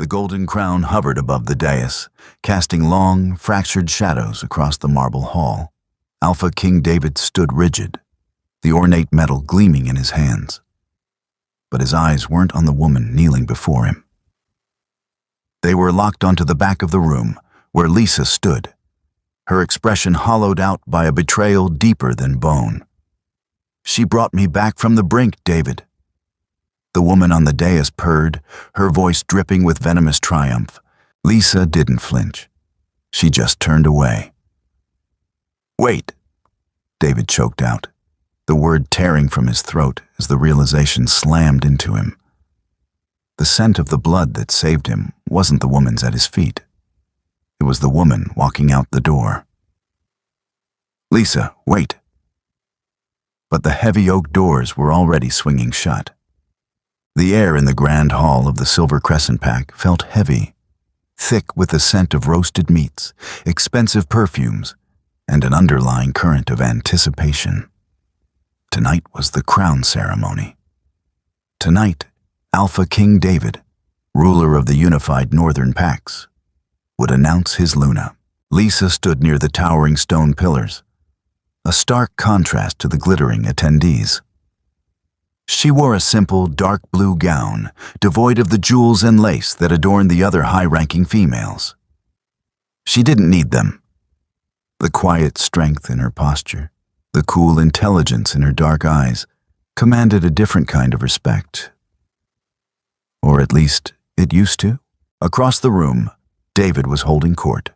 golden crown hovered above the dais, casting long, fractured shadows across the marble hall. Alpha King David stood rigid, the ornate metal gleaming in his hands. But his eyes weren't on the woman kneeling before him. They were locked onto the back of the room, where Lisa stood, her expression hollowed out by a betrayal deeper than bone. "She brought me back from the brink, David." The woman on the dais purred, her voice dripping with venomous triumph. Lisa didn't flinch. She just turned away. "Wait," David choked out, the word tearing from his throat as the realization slammed into him. The scent of the blood that saved him wasn't the woman's at his feet. It was the woman walking out the door. "Lisa, wait." But the heavy oak doors were already swinging shut. The air in the grand hall of the Silver Crescent Pack felt heavy, thick with the scent of roasted meats, expensive perfumes, and an underlying current of anticipation. Tonight was the crown ceremony. Tonight, Alpha King David, ruler of the unified Northern Packs, would announce his Luna. Lisa stood near the towering stone pillars, a stark contrast to the glittering attendees. She wore a simple, dark blue gown, devoid of the jewels and lace that adorned the other high-ranking females. She didn't need them. The quiet strength in her posture, the cool intelligence in her dark eyes, commanded a different kind of respect. Or at least, it used to. Across the room, David was holding court.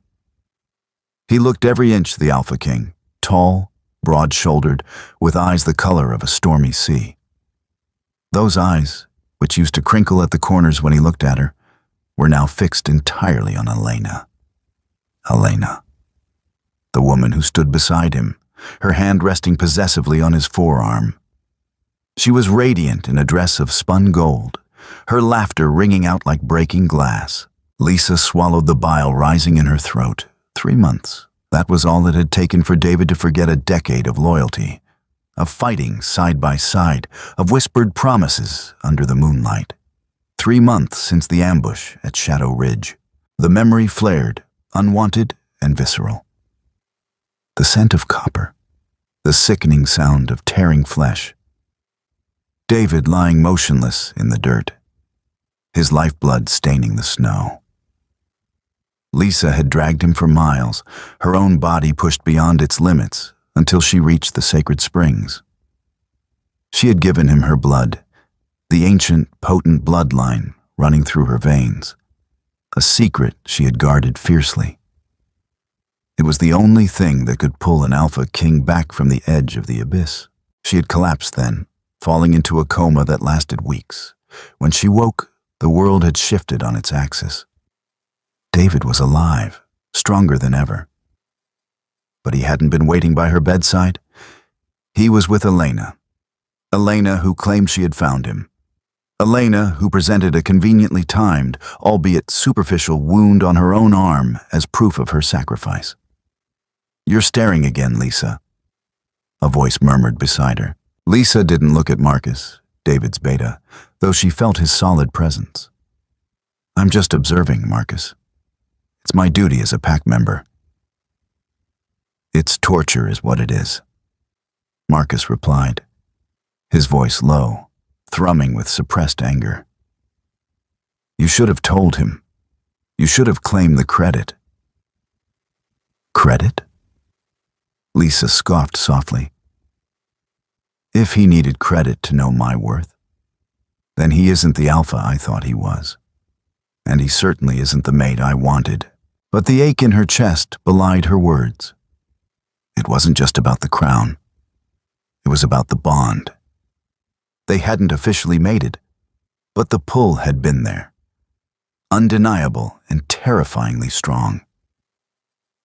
He looked every inch the Alpha King, tall, broad-shouldered, with eyes the color of a stormy sea. Those eyes, which used to crinkle at the corners when he looked at her, were now fixed entirely on Elena. Elena. The woman who stood beside him, her hand resting possessively on his forearm. She was radiant in a dress of spun gold, her laughter ringing out like breaking glass. Lisa swallowed the bile rising in her throat. 3 months. That was all it had taken for David to forget a decade of loyalty, of fighting side by side, of whispered promises under the moonlight. 3 months since the ambush at Shadow Ridge. The memory flared, unwanted and visceral. The scent of copper, the sickening sound of tearing flesh. David lying motionless in the dirt, his lifeblood staining the snow. Lisa had dragged him for miles, her own body pushed beyond its limits, until she reached the sacred springs. She had given him her blood, the ancient, potent bloodline running through her veins, a secret she had guarded fiercely. It was the only thing that could pull an Alpha King back from the edge of the abyss. She had collapsed then, falling into a coma that lasted weeks. When she woke, the world had shifted on its axis. David was alive, stronger than ever. But he hadn't been waiting by her bedside. He was with Elena. Elena who claimed she had found him. Elena who presented a conveniently timed, albeit superficial, wound on her own arm as proof of her sacrifice. "You're staring again, Lisa," a voice murmured beside her. Lisa didn't look at Marcus, David's beta, though she felt his solid presence. "I'm just observing, Marcus. It's my duty as a pack member." "It's torture is what it is," Marcus replied, his voice low, thrumming with suppressed anger. "You should have told him. You should have claimed the credit." "Credit?" Lisa scoffed softly. "If he needed credit to know my worth, then he isn't the Alpha I thought he was. And he certainly isn't the mate I wanted." But the ache in her chest belied her words. It wasn't just about the crown. It was about the bond. They hadn't officially mated, but the pull had been there. Undeniable and terrifyingly strong.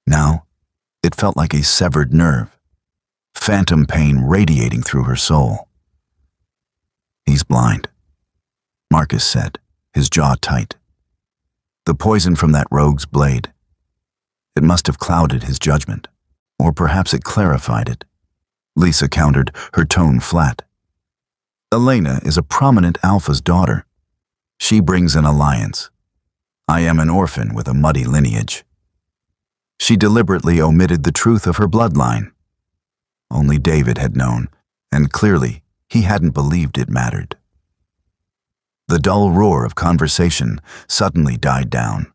Now, it felt like a severed nerve, phantom pain radiating through her soul. "He's blind," Marcus said, his jaw tight. "The poison from that rogue's blade. It must have clouded his judgment. Or perhaps it clarified it." Lisa countered, her tone flat. "Elena is a prominent Alpha's daughter. She brings an alliance. I am an orphan with a muddy lineage. She deliberately omitted the truth of her bloodline. Only David had known, and clearly he hadn't believed it mattered. The dull roar of conversation suddenly died down.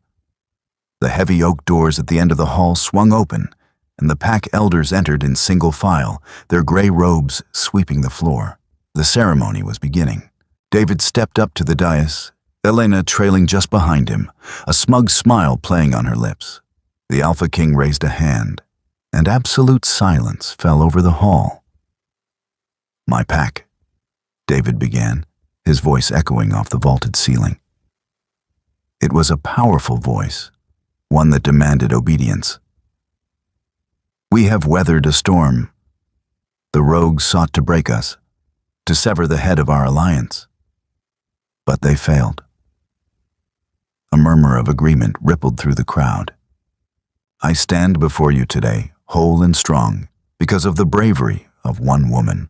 The heavy oak doors at the end of the hall swung open, and the pack elders entered in single file, their gray robes sweeping the floor. The ceremony was beginning. David stepped up to the dais, Elena trailing just behind him, a smug smile playing on her lips. The Alpha King raised a hand, and absolute silence fell over the hall. "My pack," David began, his voice echoing off the vaulted ceiling. It was a powerful voice, one that demanded obedience. "We have weathered a storm. The rogues sought to break us, to sever the head of our alliance. But they failed." A murmur of agreement rippled through the crowd. "I stand before you today, whole and strong, because of the bravery of one woman."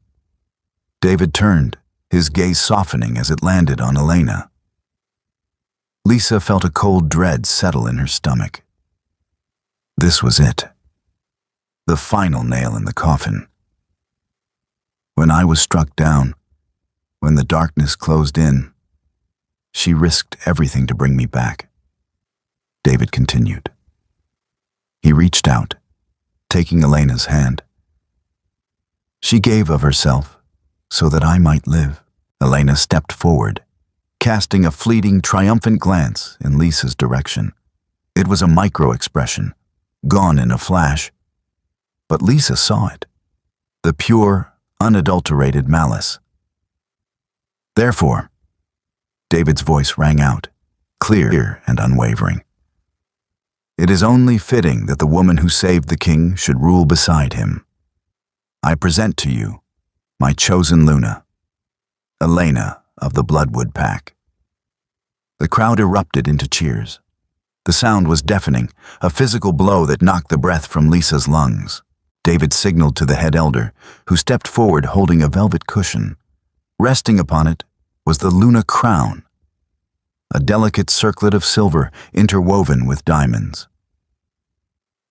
David turned, his gaze softening as it landed on Elena. Lisa felt a cold dread settle in her stomach. This was it. The final nail in the coffin. When I was struck down, when the darkness closed in, she risked everything to bring me back. David continued. He reached out, taking Elena's hand. She gave of herself so that I might live. Elena stepped forward, casting a fleeting, triumphant glance in Lisa's direction. It was a micro-expression, gone in a flash. But Lisa saw it, the pure, unadulterated malice. Therefore, David's voice rang out, clear and unwavering. It is only fitting that the woman who saved the king should rule beside him. I present to you my chosen Luna, Elena of the Bloodwood Pack. The crowd erupted into cheers. The sound was deafening, a physical blow that knocked the breath from Lisa's lungs. David signaled to the head elder, who stepped forward holding a velvet cushion. Resting upon it was the Luna crown, a delicate circlet of silver interwoven with diamonds.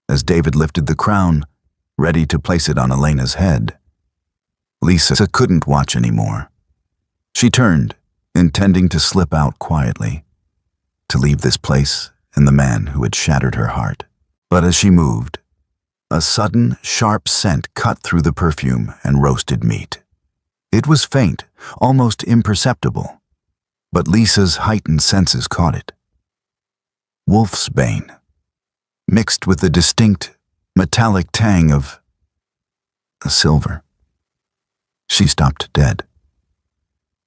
As David lifted the crown, ready to place it on Elena's head, Lisa couldn't watch anymore. She turned, intending to slip out quietly, to leave this place and the man who had shattered her heart. But as she moved, a sudden, sharp scent cut through the perfume and roasted meat. It was faint, almost imperceptible, but Lisa's heightened senses caught it. Wolf's bane, mixed with the distinct, metallic tang of a silver. She stopped dead.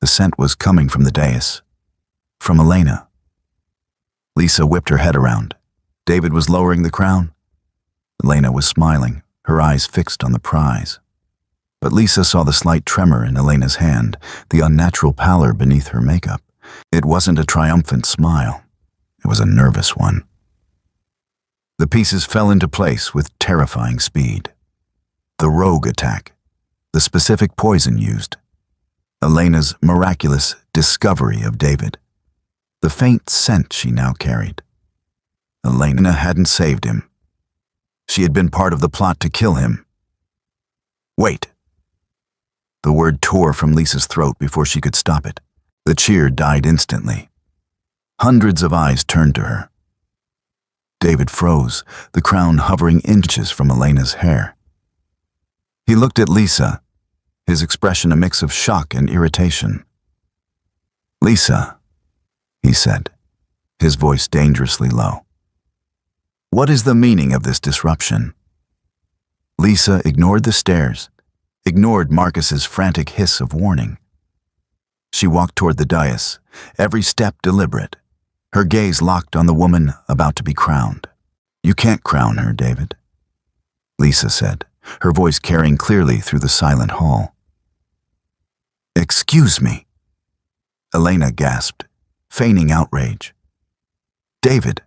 The scent was coming from the dais, from Elena. Lisa whipped her head around. David was lowering the crown. Elena was smiling, her eyes fixed on the prize. But Lisa saw the slight tremor in Elena's hand, the unnatural pallor beneath her makeup. It wasn't a triumphant smile. It was a nervous one. The pieces fell into place with terrifying speed. The rogue attack, the specific poison used, Elena's miraculous discovery of David, the faint scent she now carried. Elena hadn't saved him. She had been part of the plot to kill him. Wait. The word tore from Lisa's throat before she could stop it. The cheer died instantly. Hundreds of eyes turned to her. David froze, the crown hovering inches from Elena's hair. He looked at Lisa, his expression a mix of shock and irritation. "Lisa," he said, his voice dangerously low. "What is the meaning of this disruption?" Lisa ignored the stares, ignored Marcus's frantic hiss of warning. She walked toward the dais, every step deliberate, her gaze locked on the woman about to be crowned. "You can't crown her, David," Lisa said, her voice carrying clearly through the silent hall. "Excuse me," Elena gasped, feigning outrage. "David,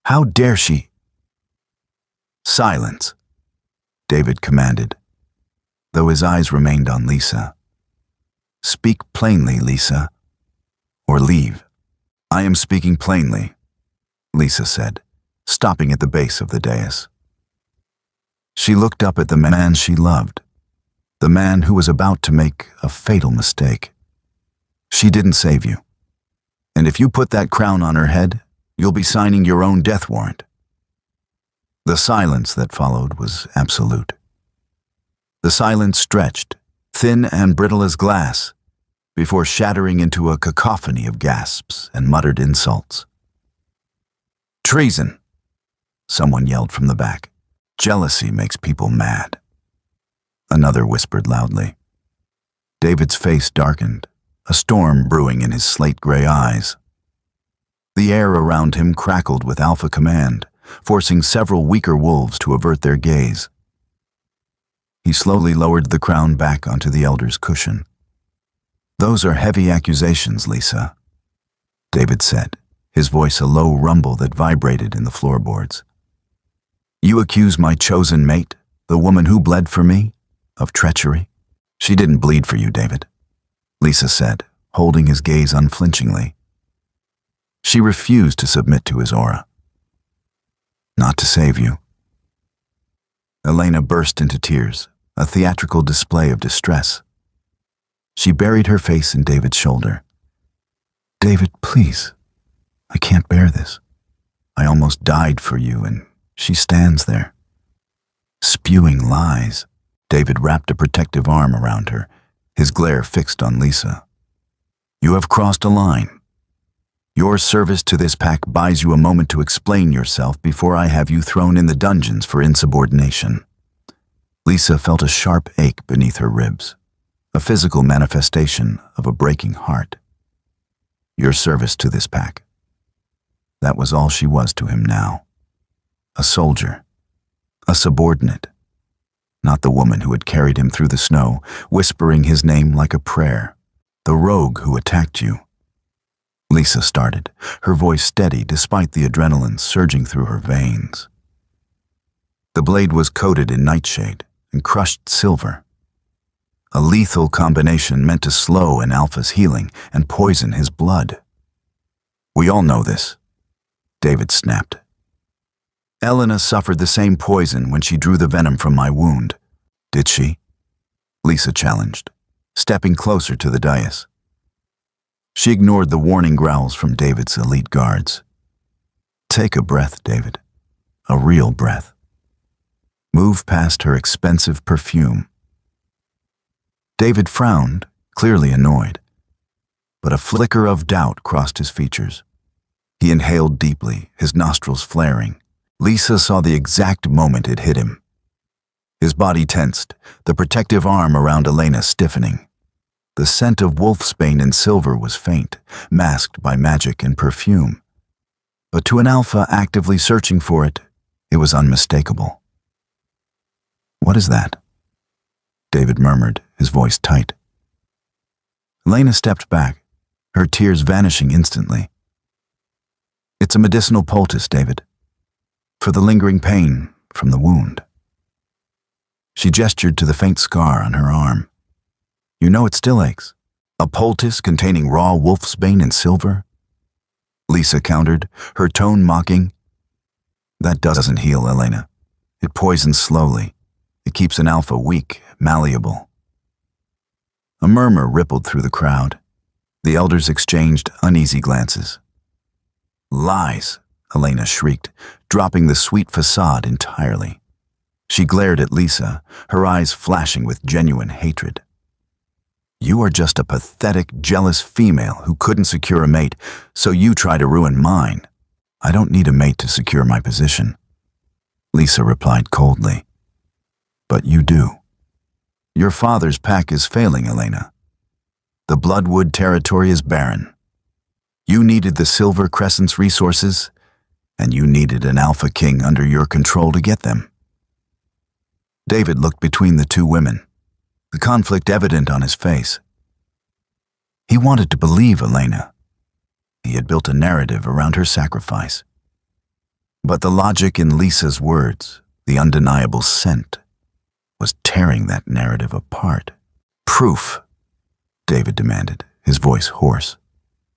how dare she?" "Silence," David commanded, though his eyes remained on Lisa. "Speak plainly, Lisa, or leave." "I am speaking plainly," Lisa said, stopping at the base of the dais. She looked up at the man she loved, the man who was about to make a fatal mistake. She didn't save you. And if you put that crown on her head, you'll be signing your own death warrant. The silence that followed was absolute. The silence stretched, thin and brittle as glass, before shattering into a cacophony of gasps and muttered insults. "Treason!" someone yelled from the back. "Jealousy makes people mad." Another whispered loudly. David's face darkened, a storm brewing in his slate-gray eyes. The air around him crackled with alpha command, forcing several weaker wolves to avert their gaze. He slowly lowered the crown back onto the elder's cushion. "Those are heavy accusations, Lisa," David said, his voice a low rumble that vibrated in the floorboards. "You accuse my chosen mate, the woman who bled for me, of treachery?" "She didn't bleed for you, David," Lisa said, holding his gaze unflinchingly. She refused to submit to his aura. "Not to save you." Elena burst into tears, a theatrical display of distress. She buried her face in David's shoulder. "David, please. I can't bear this. I almost died for you, and she stands there, spewing lies." David wrapped a protective arm around her, his glare fixed on Lisa. "You have crossed a line. Your service to this pack buys you a moment to explain yourself before I have you thrown in the dungeons for insubordination." Lisa felt a sharp ache beneath her ribs, a physical manifestation of a breaking heart. Your service to this pack. That was all she was to him now. A soldier, a subordinate, not the woman who had carried him through the snow, whispering his name like a prayer, the rogue who attacked you. Lisa started, her voice steady despite the adrenaline surging through her veins. The blade was coated in nightshade and crushed silver, a lethal combination meant to slow an alpha's healing and poison his blood. "We all know this," David snapped. "Elena suffered the same poison when she drew the venom from my wound." "Did she?" Lisa challenged, stepping closer to the dais. She ignored the warning growls from David's elite guards. "Take a breath, David. A real breath. Move past her expensive perfume." David frowned, clearly annoyed, but a flicker of doubt crossed his features. He inhaled deeply, his nostrils flaring. Lisa saw the exact moment it hit him. His body tensed, the protective arm around Elena stiffening. The scent of wolfsbane and silver was faint, masked by magic and perfume. But to an alpha actively searching for it, it was unmistakable. "What is that?" David murmured, his voice tight. Elena stepped back, her tears vanishing instantly. "It's a medicinal poultice, David. For the lingering pain from the wound." She gestured to the faint scar on her arm. "You know it still aches. A poultice containing raw wolfsbane and silver?" Lisa countered, her tone mocking. "That doesn't heal, Elena. It poisons slowly. It keeps an alpha weak, malleable." A murmur rippled through the crowd. The elders exchanged uneasy glances. "Lies," Elena shrieked, dropping the sweet facade entirely. She glared at Lisa, her eyes flashing with genuine hatred. "You are just a pathetic, jealous female who couldn't secure a mate, so you try to ruin mine." "I don't need a mate to secure my position," Lisa replied coldly. "But you do. Your father's pack is failing, Elena. The Bloodwood territory is barren. You needed the Silver Crescent's resources, and you needed an Alpha King under your control to get them." David looked between the two women, the conflict evident on his face. He wanted to believe Elena. He had built a narrative around her sacrifice. But the logic in Lisa's words, the undeniable scent, was tearing that narrative apart. "Proof," David demanded, his voice hoarse.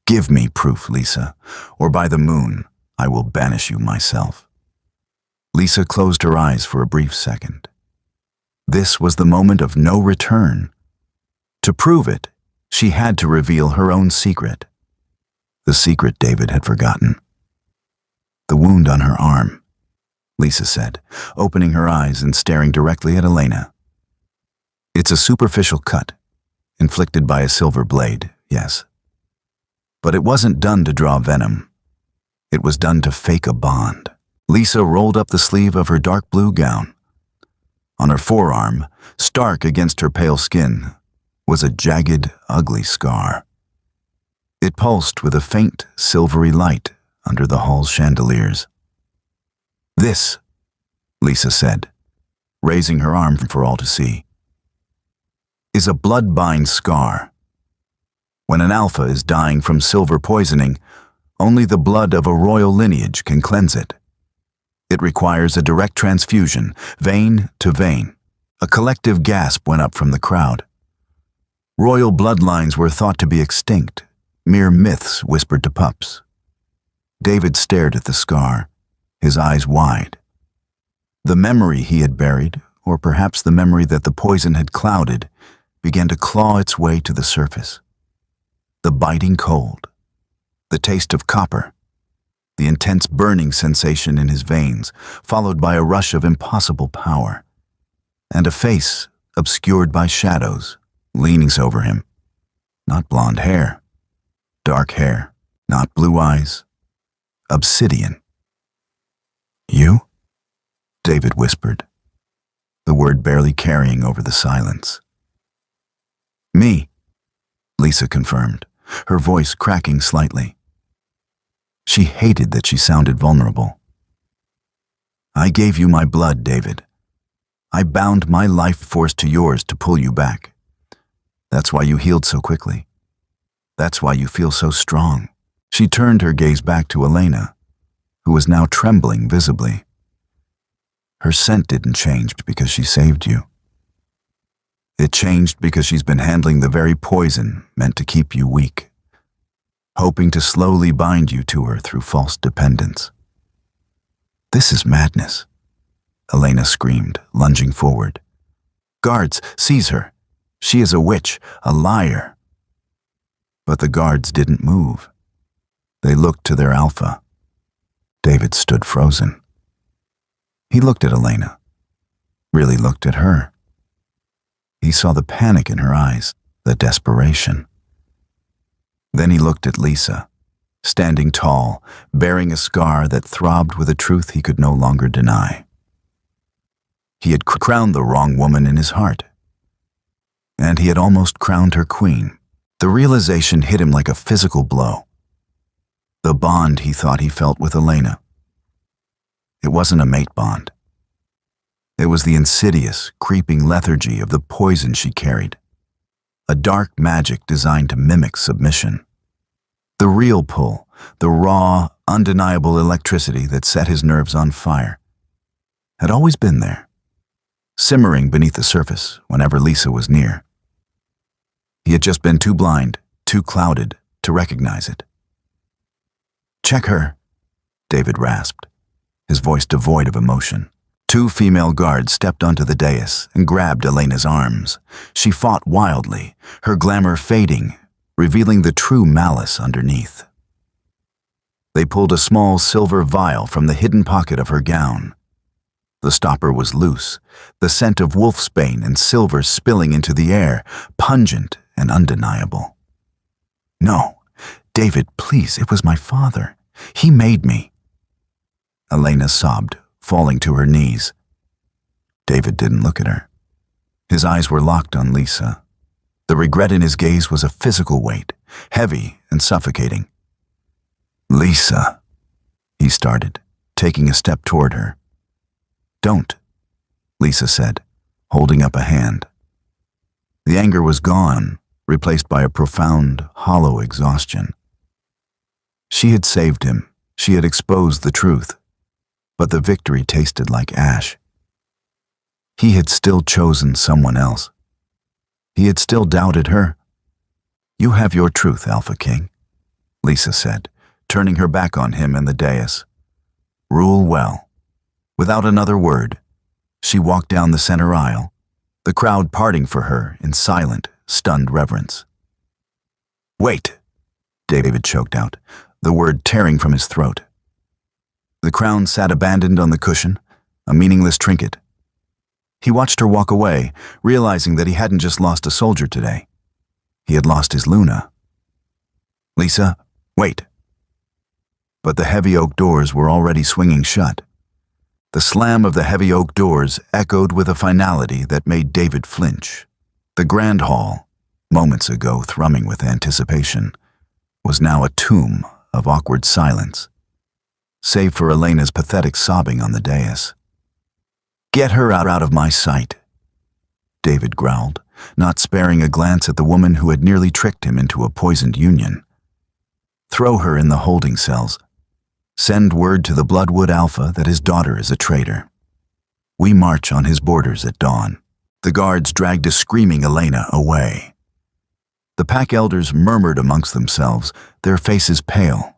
"Give me proof, Lisa, or by the moon, I will banish you myself. Lisa closed her eyes for a brief second. This was the moment of no return. To prove it, she had to reveal her own secret. The secret David had forgotten. The wound on her arm, Lisa said, opening her eyes and staring directly at Elena. It's a superficial cut, inflicted by a silver blade, yes. But it wasn't done to draw venom. It was done to fake a bond. Lisa rolled up the sleeve of her dark blue gown. On her forearm, stark against her pale skin, was a jagged, ugly scar. It pulsed with a faint, silvery light under the hall's chandeliers. This, Lisa said, raising her arm for all to see, is a blood-bind scar. When an alpha is dying from silver poisoning, only the blood of a royal lineage can cleanse it. It requires a direct transfusion, vein to vein. A collective gasp went up from the crowd. Royal bloodlines were thought to be extinct, mere myths whispered to pups. David stared at the scar, his eyes wide. The memory he had buried, or perhaps the memory that the poison had clouded, began to claw its way to the surface. The biting cold, the taste of copper, the intense burning sensation in his veins, followed by a rush of impossible power, and a face obscured by shadows leaning over him. Not blonde hair, dark hair, not blue eyes, obsidian. You? David whispered, the word barely carrying over the silence. Me, Lisa confirmed, her voice cracking slightly. She hated that she sounded vulnerable. I gave you my blood, David. I bound my life force to yours to pull you back. That's why you healed so quickly. That's why you feel so strong. She turned her gaze back to Elena, who was now trembling visibly. Her scent didn't change because she saved you. It changed because she's been handling the very poison meant to keep you weak, hoping to slowly bind you to her through false dependence. This is madness, Elena screamed, lunging forward. Guards, seize her. She is a witch, a liar. But the guards didn't move. They looked to their alpha. David stood frozen. He looked at Elena, really looked at her. He saw the panic in her eyes, the desperation. Then he looked at Lisa, standing tall, bearing a scar that throbbed with a truth he could no longer deny. He had crowned the wrong woman in his heart, and he had almost crowned her queen. The realization hit him like a physical blow. The bond he thought he felt with Elena. It wasn't a mate bond. It was the insidious, creeping lethargy of the poison she carried. A dark magic designed to mimic submission. The real pull, the raw, undeniable electricity that set his nerves on fire, had always been there, simmering beneath the surface whenever Lisa was near. He had just been too blind, too clouded to recognize it. Check her, David rasped, his voice devoid of emotion. Two female guards stepped onto the dais and grabbed Elena's arms. She fought wildly, her glamour fading, revealing the true malice underneath. They pulled a small silver vial from the hidden pocket of her gown. The stopper was loose, the scent of wolfsbane and silver spilling into the air, pungent and undeniable. No, David, please, it was my father. He made me. Elena sobbed, falling to her knees. David didn't look at her. His eyes were locked on Lisa. The regret in his gaze was a physical weight, heavy and suffocating. Lisa, he started, taking a step toward her. Don't, Lisa said, holding up a hand. The anger was gone, replaced by a profound, hollow exhaustion. She had saved him. She had exposed the truth. But the victory tasted like ash. He had still chosen someone else. He had still doubted her. You have your truth, Alpha King, Lisa said, turning her back on him and the dais. Rule well." Without another word, she walked down the center aisle, the crowd parting for her in silent, stunned reverence. "Wait," David choked out, the word tearing from his throat. The crown sat abandoned on the cushion, a meaningless trinket. He watched her walk away, realizing that he hadn't just lost a soldier today. He had lost his Luna. "Lisa, wait." But the heavy oak doors were already swinging shut. The slam of the heavy oak doors echoed with a finality that made David flinch. The grand hall, moments ago thrumming with anticipation, was now a tomb of awkward silence, save for Elena's pathetic sobbing on the dais. "Get her out of my sight," David growled, not sparing a glance at the woman who had nearly tricked him into a poisoned union. "Throw her in the holding cells. Send word to the Bloodwood Alpha that his daughter is a traitor. We march on his borders at dawn." The guards dragged a screaming Elena away. The pack elders murmured amongst themselves, their faces pale.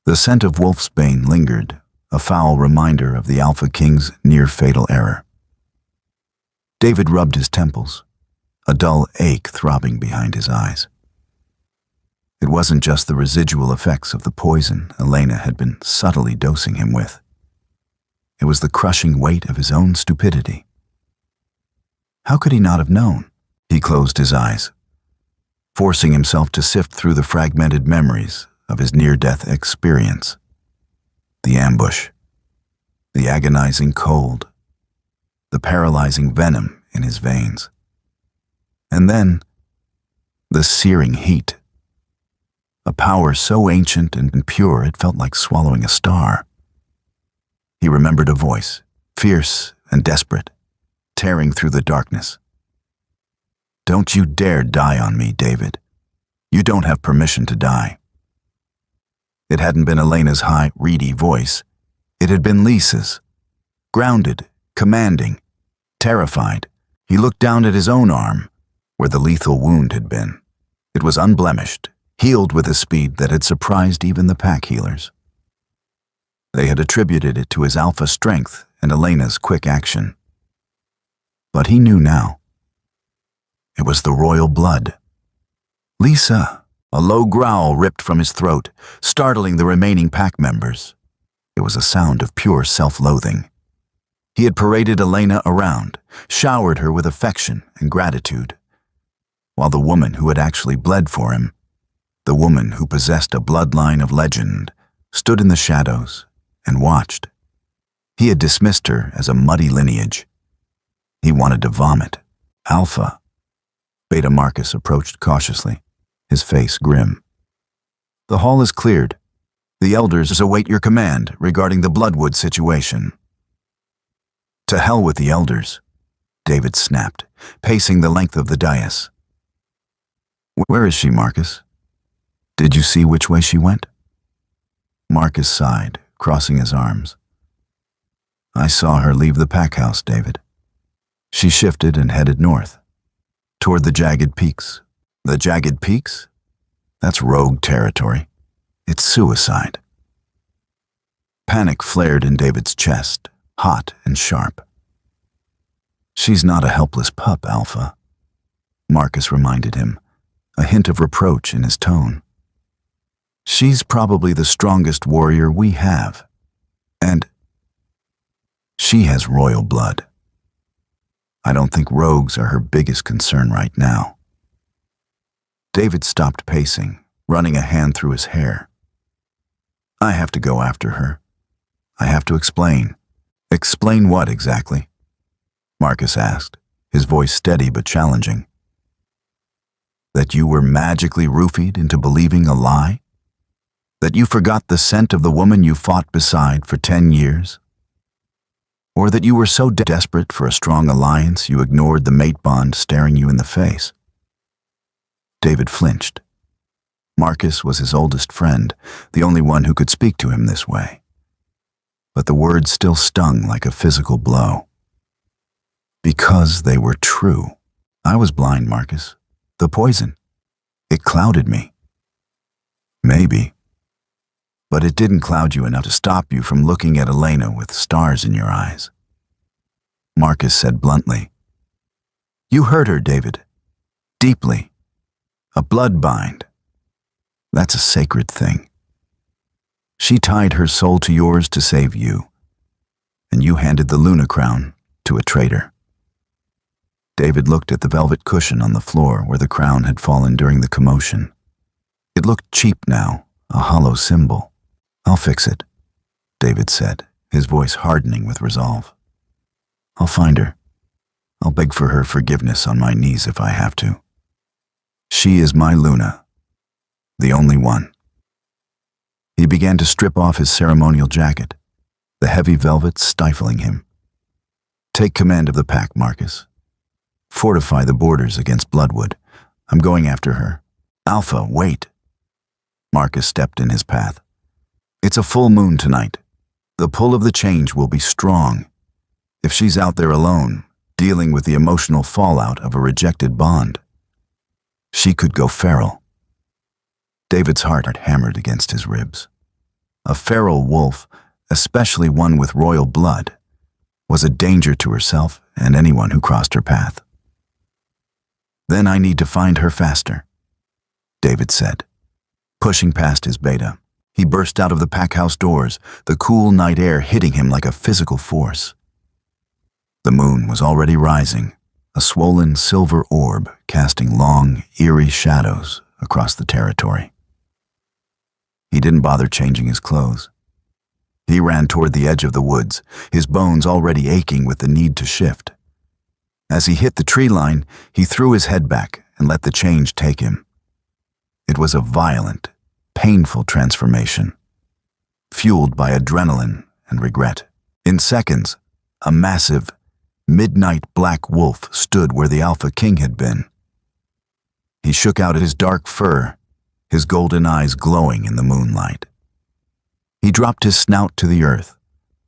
The scent of wolfsbane lingered, a foul reminder of the Alpha King's near-fatal error. David rubbed his temples, a dull ache throbbing behind his eyes. It wasn't just the residual effects of the poison Elena had been subtly dosing him with. It was the crushing weight of his own stupidity. How could he not have known? He closed his eyes, forcing himself to sift through the fragmented memories of his near-death experience. The ambush, the agonizing cold, the paralyzing venom in his veins. And then, the searing heat. A power so ancient and pure it felt like swallowing a star. He remembered a voice, fierce and desperate, tearing through the darkness. "Don't you dare die on me, David. You don't have permission to die." It hadn't been Elena's high, reedy voice. It had been Lisa's. Grounded, commanding, terrified, he looked down at his own arm, where the lethal wound had been. It was unblemished, healed with a speed that had surprised even the pack healers. They had attributed it to his alpha strength and Elena's quick action. But he knew now. It was the royal blood. "Lisa!" A low growl ripped from his throat, startling the remaining pack members. It was a sound of pure self-loathing. He had paraded Elena around, showered her with affection and gratitude, while the woman who had actually bled for him, the woman who possessed a bloodline of legend, stood in the shadows and watched. He had dismissed her as a muddy lineage. He wanted to vomit. "Alpha." Beta Marcus approached cautiously, his face grim. "The hall is cleared. The elders await your command regarding the Bloodwood situation." "To hell with the elders," David snapped, pacing the length of the dais. "Where is she, Marcus? Did you see which way she went?" Marcus sighed, crossing his arms. "I saw her leave the pack house, David. She shifted and headed north, toward the jagged peaks." "The jagged peaks? That's rogue territory. It's suicide." Panic flared in David's chest, hot and sharp. "She's not a helpless pup, Alpha," Marcus reminded him, a hint of reproach in his tone. "She's probably the strongest warrior we have. And she has royal blood. I don't think rogues are her biggest concern right now." David stopped pacing, running a hand through his hair. "I have to go after her. I have to explain." "Explain what exactly?" Marcus asked, his voice steady but challenging. "That you were magically roofied into believing a lie? That you forgot the scent of the woman you fought beside for 10 years? Or that you were so desperate for a strong alliance you ignored the mate bond staring you in the face?" David flinched. Marcus was his oldest friend, the only one who could speak to him this way. But the words still stung like a physical blow. Because they were true. I was blind, Marcus. The poison. It clouded me. Maybe. but it didn't cloud you enough to stop you from looking at Elena with stars in your eyes. Marcus said bluntly, "You hurt her, David. Deeply. A blood bind. That's a sacred thing. She tied her soul to yours to save you, and you handed the Luna crown to a traitor." David looked at the velvet cushion on the floor where the crown had fallen during the commotion. It looked cheap now, a hollow symbol. "I'll fix it," David said, his voice hardening with resolve. "I'll find her. I'll beg for her forgiveness on my knees if I have to. She is my Luna, the only one." He began to strip off his ceremonial jacket, the heavy velvet stifling him. "Take command of the pack, Marcus. Fortify the borders against Bloodwood. I'm going after her." "Alpha, wait." Marcus stepped in his path. "It's a full moon tonight. The pull of the change will be strong. If she's out there alone, dealing with the emotional fallout of a rejected bond, she could go feral." David's heart hammered against his ribs. A feral wolf, especially one with royal blood, was a danger to herself and anyone who crossed her path. "Then I need to find her faster," David said. Pushing past his beta, he burst out of the pack house doors, the cool night air hitting him like a physical force. The moon was already rising, a swollen silver orb casting long, eerie shadows across the territory. He didn't bother changing his clothes. He ran toward the edge of the woods, his bones already aching with the need to shift. As he hit the tree line, he threw his head back and let the change take him. It was a violent, painful transformation, fueled by adrenaline and regret. In seconds, a massive, midnight black wolf stood where the Alpha King had been. He shook out at his dark fur, his golden eyes glowing in the moonlight. He dropped his snout to the earth,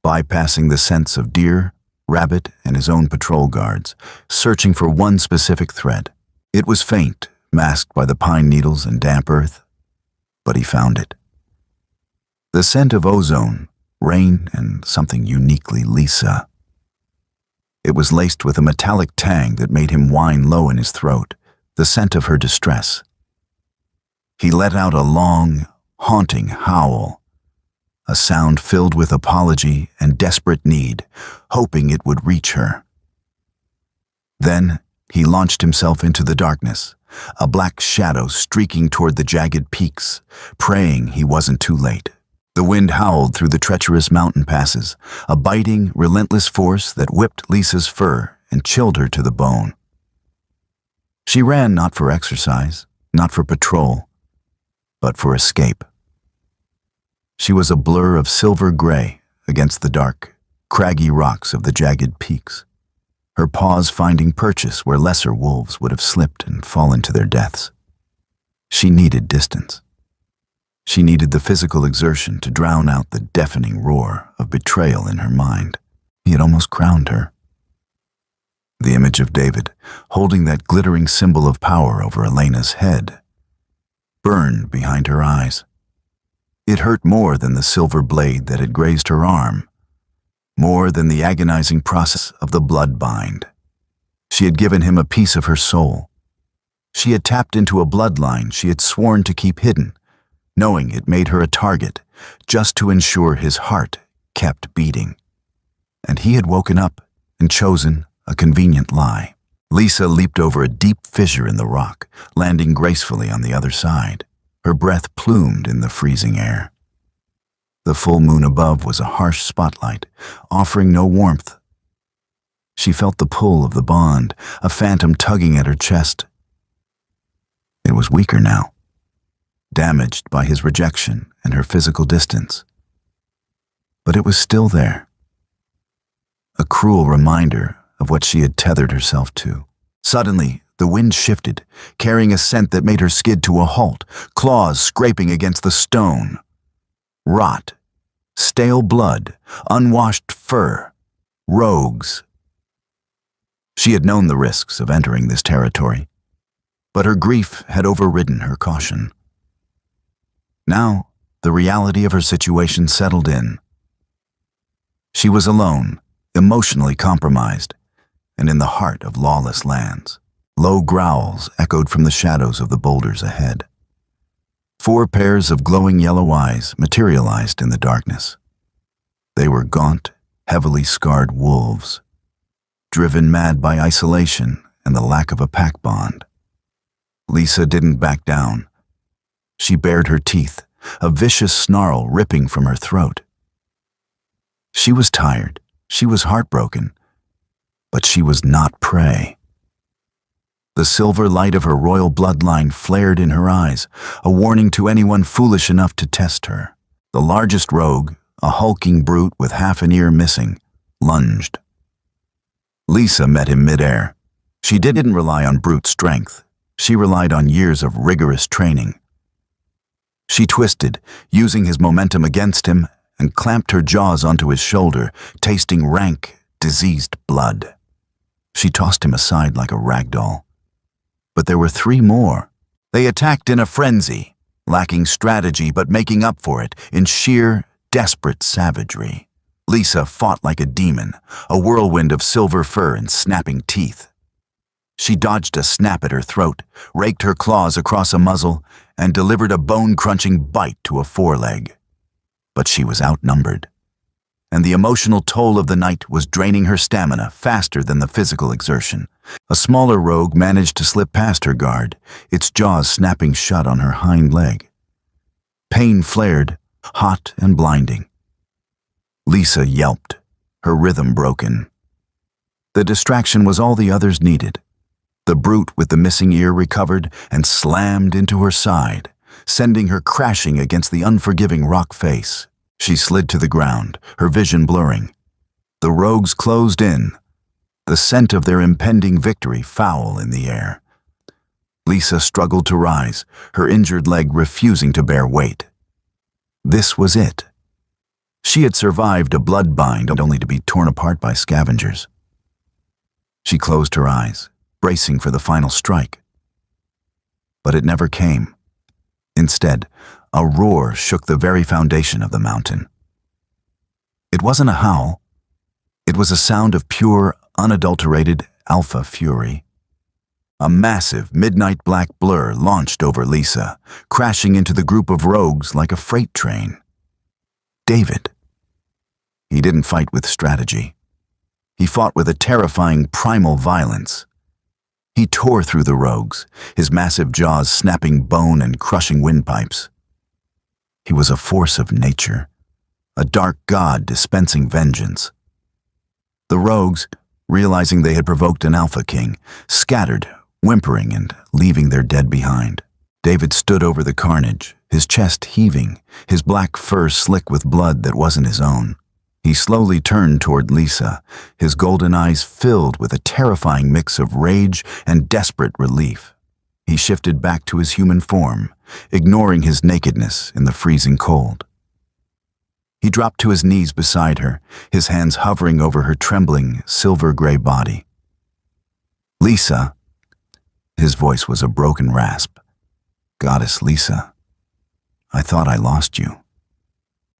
bypassing the scents of deer, rabbit, and his own patrol guards, searching for one specific thread. It was faint, masked by the pine needles and damp earth, but he found it. The scent of ozone, rain, and something uniquely Lisa. It was laced with a metallic tang that made him whine low in his throat, the scent of her distress. He let out a long, haunting howl, a sound filled with apology and desperate need, hoping it would reach her. Then he launched himself into the darkness, a black shadow streaking toward the jagged peaks, praying he wasn't too late. The wind howled through the treacherous mountain passes, a biting, relentless force that whipped Lisa's fur and chilled her to the bone. She ran not for exercise, not for patrol, but for escape. She was a blur of silver gray against the dark, craggy rocks of the jagged peaks, her paws finding purchase where lesser wolves would have slipped and fallen to their deaths. She needed distance. She needed the physical exertion to drown out the deafening roar of betrayal in her mind. He had almost crowned her. The image of David, holding that glittering symbol of power over Elena's head, burned behind her eyes. It hurt more than the silver blade that had grazed her arm, more than the agonizing process of the blood bind. She had given him a piece of her soul. She had tapped into a bloodline she had sworn to keep hidden, knowing it made her a target, just to ensure his heart kept beating. And he had woken up and chosen a convenient lie. Lisa leaped over a deep fissure in the rock, landing gracefully on the other side, her breath plumed in the freezing air. The full moon above was a harsh spotlight, offering no warmth. She felt the pull of the bond, a phantom tugging at her chest. It was weaker now, damaged by his rejection and her physical distance. But it was still there, a cruel reminder of what she had tethered herself to. Suddenly, the wind shifted, carrying a scent that made her skid to a halt, claws scraping against the stone. Rot, stale blood, unwashed fur, rogues. She had known the risks of entering this territory, but her grief had overridden her caution. Now, the reality of her situation settled in. She was alone, emotionally compromised, and in the heart of lawless lands. Low growls echoed from the shadows of the boulders ahead. 4 pairs of glowing yellow eyes materialized in the darkness. They were gaunt, heavily scarred wolves, driven mad by isolation and the lack of a pack bond. Lisa didn't back down. She bared her teeth, a vicious snarl ripping from her throat. She was tired, she was heartbroken, but she was not prey. The silver light of her royal bloodline flared in her eyes, a warning to anyone foolish enough to test her. The largest rogue, a hulking brute with half an ear missing, lunged. Lisa met him midair. She didn't rely on brute strength. She relied on years of rigorous training. She twisted, using his momentum against him, and clamped her jaws onto his shoulder, tasting rank, diseased blood. She tossed him aside like a rag doll. But there were 3 more. They attacked in a frenzy, lacking strategy but making up for it in sheer, desperate savagery. Lisa fought like a demon, a whirlwind of silver fur and snapping teeth. She dodged a snap at her throat, raked her claws across a muzzle, and delivered a bone-crunching bite to a foreleg. But she was outnumbered, and the emotional toll of the night was draining her stamina faster than the physical exertion. A smaller rogue managed to slip past her guard, its jaws snapping shut on her hind leg. Pain flared, hot and blinding. Lisa yelped, her rhythm broken. The distraction was all the others needed. The brute with the missing ear recovered and slammed into her side, sending her crashing against the unforgiving rock face. She slid to the ground, her vision blurring. The rogues closed in, the scent of their impending victory foul in the air. Lisa struggled to rise, her injured leg refusing to bear weight. This was it. She had survived a blood bind only to be torn apart by scavengers. She closed her eyes, bracing for the final strike. But it never came. Instead, a roar shook the very foundation of the mountain. It wasn't a howl. It was a sound of pure, unadulterated alpha fury. A massive, midnight black blur launched over Lisa, crashing into the group of rogues like a freight train. David. He didn't fight with strategy. He fought with a terrifying primal violence. He tore through the rogues, his massive jaws snapping bone and crushing windpipes. He was a force of nature, a dark god dispensing vengeance. The rogues, realizing they had provoked an alpha king, scattered, whimpering and leaving their dead behind. David stood over the carnage, his chest heaving, his black fur slick with blood that wasn't his own. He slowly turned toward Lisa, his golden eyes filled with a terrifying mix of rage and desperate relief. He shifted back to his human form, ignoring his nakedness in the freezing cold. He dropped to his knees beside her, his hands hovering over her trembling, silver-gray body. "Lisa," his voice was a broken rasp. "Goddess Lisa, I thought I lost you."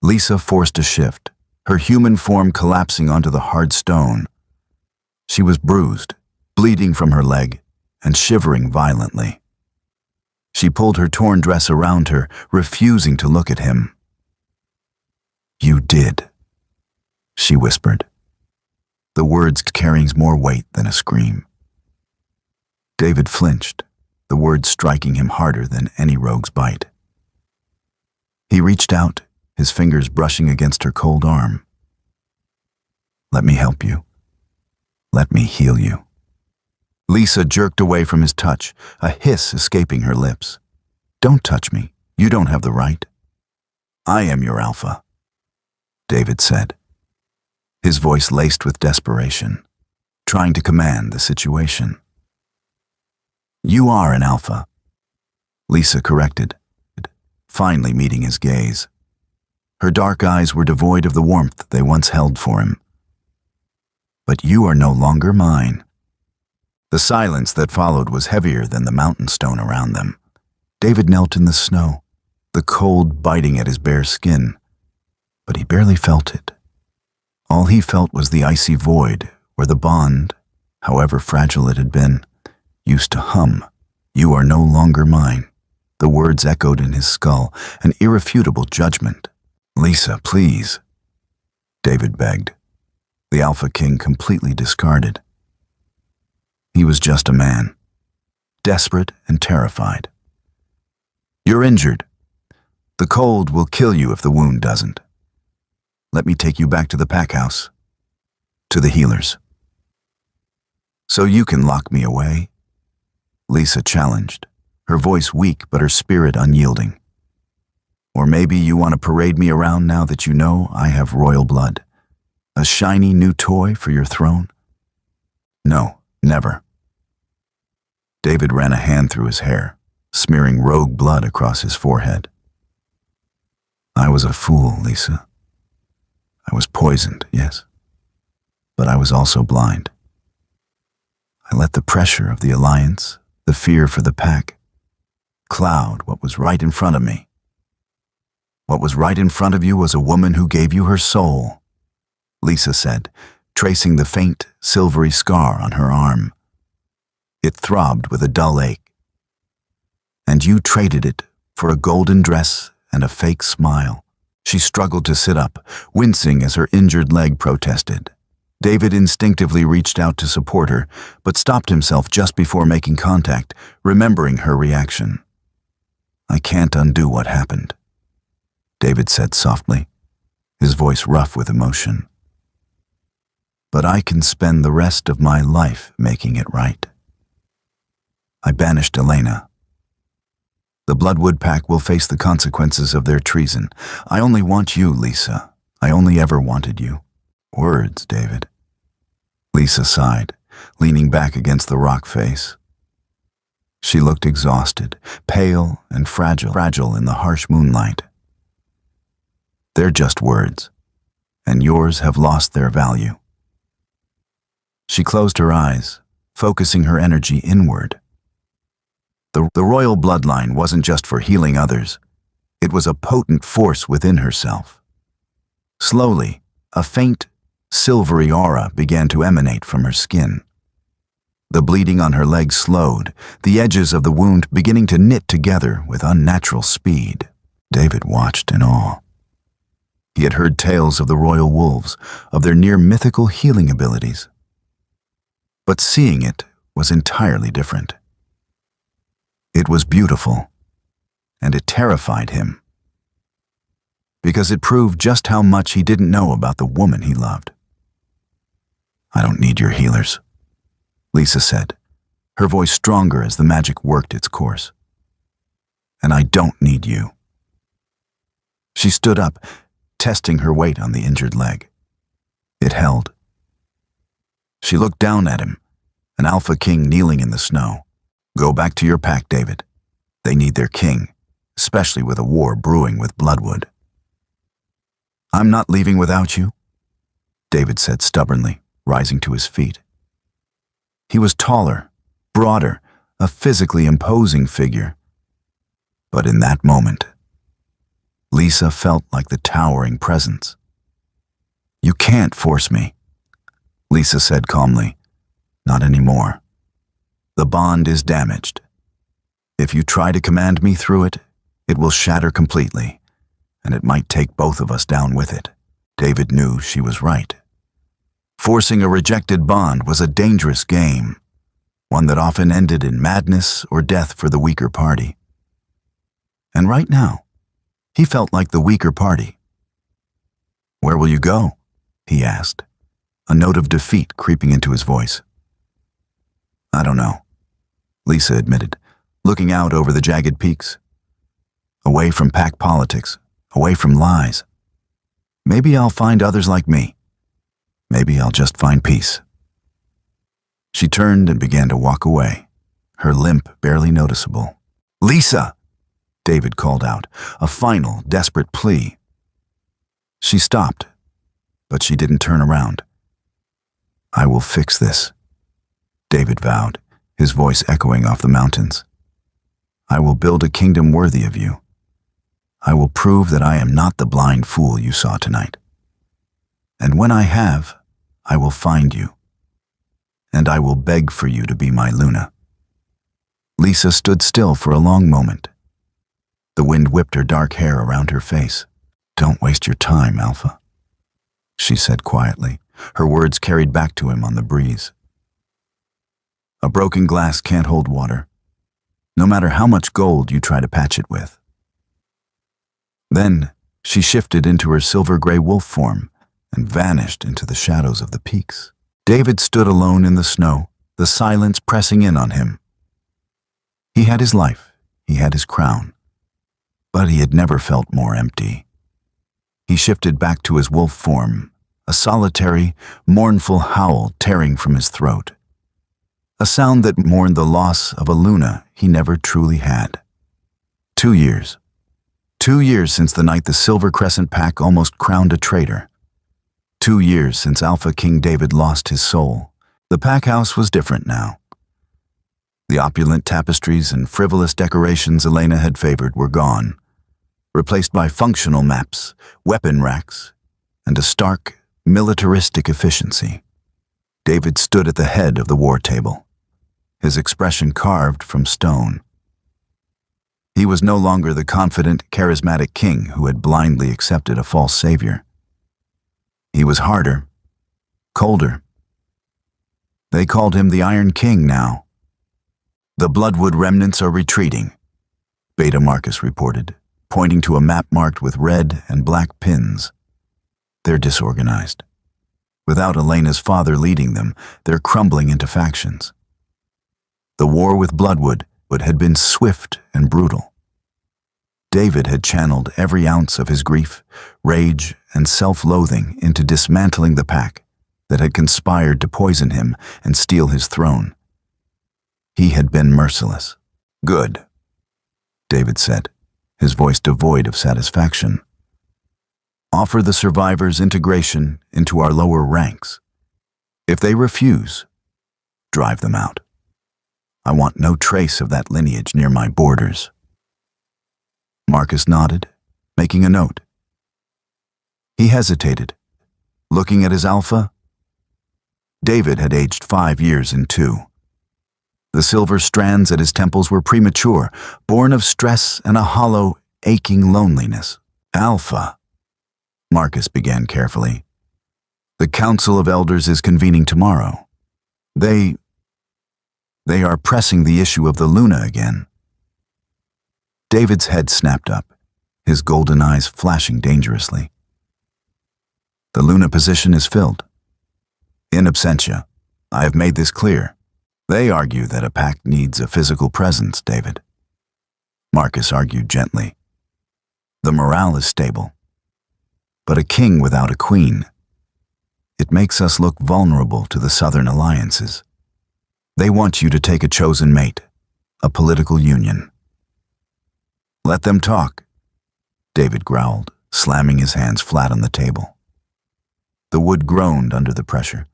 Lisa forced a shift, her human form collapsing onto the hard stone. She was bruised, bleeding from her leg, and shivering violently. She pulled her torn dress around her, refusing to look at him. "You did," she whispered, the words carrying more weight than a scream. David flinched, the words striking him harder than any rogue's bite. He reached out, his fingers brushing against her cold arm. "Let me help you. Let me heal you." Lisa jerked away from his touch, a hiss escaping her lips. "Don't touch me. You don't have the right." "I am your alpha," David said, his voice laced with desperation, trying to command the situation. "You are an alpha," Lisa corrected, finally meeting his gaze. Her dark eyes were devoid of the warmth they once held for him. "But you are no longer mine." The silence that followed was heavier than the mountain stone around them. David knelt in the snow, the cold biting at his bare skin, but he barely felt it. All he felt was the icy void where the bond, however fragile it had been, used to hum. "You are no longer mine." The words echoed in his skull, an irrefutable judgment. "Lisa, please," David begged, the Alpha King completely discarded. He was just a man, desperate and terrified. "You're injured. The cold will kill you if the wound doesn't. Let me take you back to the pack house, to the healers." "So you can lock me away?" Lisa challenged, her voice weak but her spirit unyielding. "Or maybe you want to parade me around now that you know I have royal blood? A shiny new toy for your throne?" "No, never." David ran a hand through his hair, smearing rogue blood across his forehead. "I was a fool, Lisa. I was poisoned, yes, but I was also blind. I let the pressure of the alliance, the fear for the pack, cloud what was right in front of me. What was right in front of you was a woman who gave you her soul," Lisa said, tracing the faint, silvery scar on her arm. It throbbed with a dull ache. "And you traded it for a golden dress and a fake smile." She struggled to sit up, wincing as her injured leg protested. David instinctively reached out to support her, but stopped himself just before making contact, remembering her reaction. "I can't undo what happened," David said softly, his voice rough with emotion. "But I can spend the rest of my life making it right. I banished Elena. The Bloodwood Pack will face the consequences of their treason. I only want you, Lisa. I only ever wanted you." "Words, David." Lisa sighed, leaning back against the rock face. She looked exhausted, pale and fragile in the harsh moonlight. "They're just words, and yours have lost their value." She closed her eyes, focusing her energy inward. The royal bloodline wasn't just for healing others. It was a potent force within herself. Slowly, a faint, silvery aura began to emanate from her skin. The bleeding on her legs slowed, the edges of the wound beginning to knit together with unnatural speed. David watched in awe. He had heard tales of the royal wolves, of their near-mythical healing abilities. But seeing it was entirely different. It was beautiful, and it terrified him, because it proved just how much he didn't know about the woman he loved. "I don't need your healers," Lisa said, her voice stronger as the magic worked its course. "And I don't need you." She stood up, testing her weight on the injured leg. It held. She looked down at him, an Alpha King kneeling in the snow. "Go back to your pack, David. They need their king, especially with a war brewing with Bloodwood." "I'm not leaving without you," David said stubbornly, rising to his feet. He was taller, broader, a physically imposing figure. But in that moment, Lisa felt like the towering presence. "You can't force me," Lisa said calmly. "Not anymore. The bond is damaged. If you try to command me through it, it will shatter completely, and it might take both of us down with it." David knew she was right. Forcing a rejected bond was a dangerous game, one that often ended in madness or death for the weaker party. And right now, he felt like the weaker party. "Where will you go?" he asked, a note of defeat creeping into his voice. "I don't know," Lisa admitted, looking out over the jagged peaks. "Away from pack politics, away from lies. Maybe I'll find others like me. Maybe I'll just find peace." She turned and began to walk away, her limp barely noticeable. "Lisa!" David called out, a final, desperate plea. She stopped, but she didn't turn around. "I will fix this," David vowed, his voice echoing off the mountains. "I will build a kingdom worthy of you. I will prove that I am not the blind fool you saw tonight. And when I have, I will find you. And I will beg for you to be my Luna." Lisa stood still for a long moment. The wind whipped her dark hair around her face. "Don't waste your time, Alpha," she said quietly, her words carried back to him on the breeze. "A broken glass can't hold water, no matter how much gold you try to patch it with." Then she shifted into her silver-gray wolf form and vanished into the shadows of the peaks. David stood alone in the snow, the silence pressing in on him. He had his life, he had his crown, but he had never felt more empty. He shifted back to his wolf form, a solitary, mournful howl tearing from his throat, a sound that mourned the loss of a Luna he never truly had. 2 years. 2 years since the night the Silver Crescent Pack almost crowned a traitor. 2 years since Alpha King David lost his soul. The pack house was different now. The opulent tapestries and frivolous decorations Elena had favored were gone, replaced by functional maps, weapon racks, and a stark, militaristic efficiency. David stood at the head of the war table, his expression carved from stone. He was no longer the confident, charismatic king who had blindly accepted a false savior. He was harder, colder. They called him the Iron King now. "The Bloodwood remnants are retreating," Beta Marcus reported, pointing to a map marked with red and black pins. "They're disorganized. Without Elena's father leading them, they're crumbling into factions." The war with Bloodwood had been swift and brutal. David had channeled every ounce of his grief, rage, and self-loathing into dismantling the pack that had conspired to poison him and steal his throne. He had been merciless. "Good," David said, his voice devoid of satisfaction. "Offer the survivors integration into our lower ranks. If they refuse, drive them out. I want no trace of that lineage near my borders." Marcus nodded, making a note. He hesitated, looking at his alpha. David had aged 5 years in 2. The silver strands at his temples were premature, born of stress and a hollow, aching loneliness. "Alpha," Marcus began carefully. "The Council of Elders is convening tomorrow. They are pressing the issue of the Luna again." David's head snapped up, his golden eyes flashing dangerously. "The Luna position is filled. In absentia, I have made this clear. They argue that a pact needs a physical presence, David." Marcus argued gently. "The morale is stable, but a king without a queen. It makes us look vulnerable to the southern alliances. They want you to take a chosen mate, a political union." "Let them talk," David growled, slamming his hands flat on the table. The wood groaned under the pressure.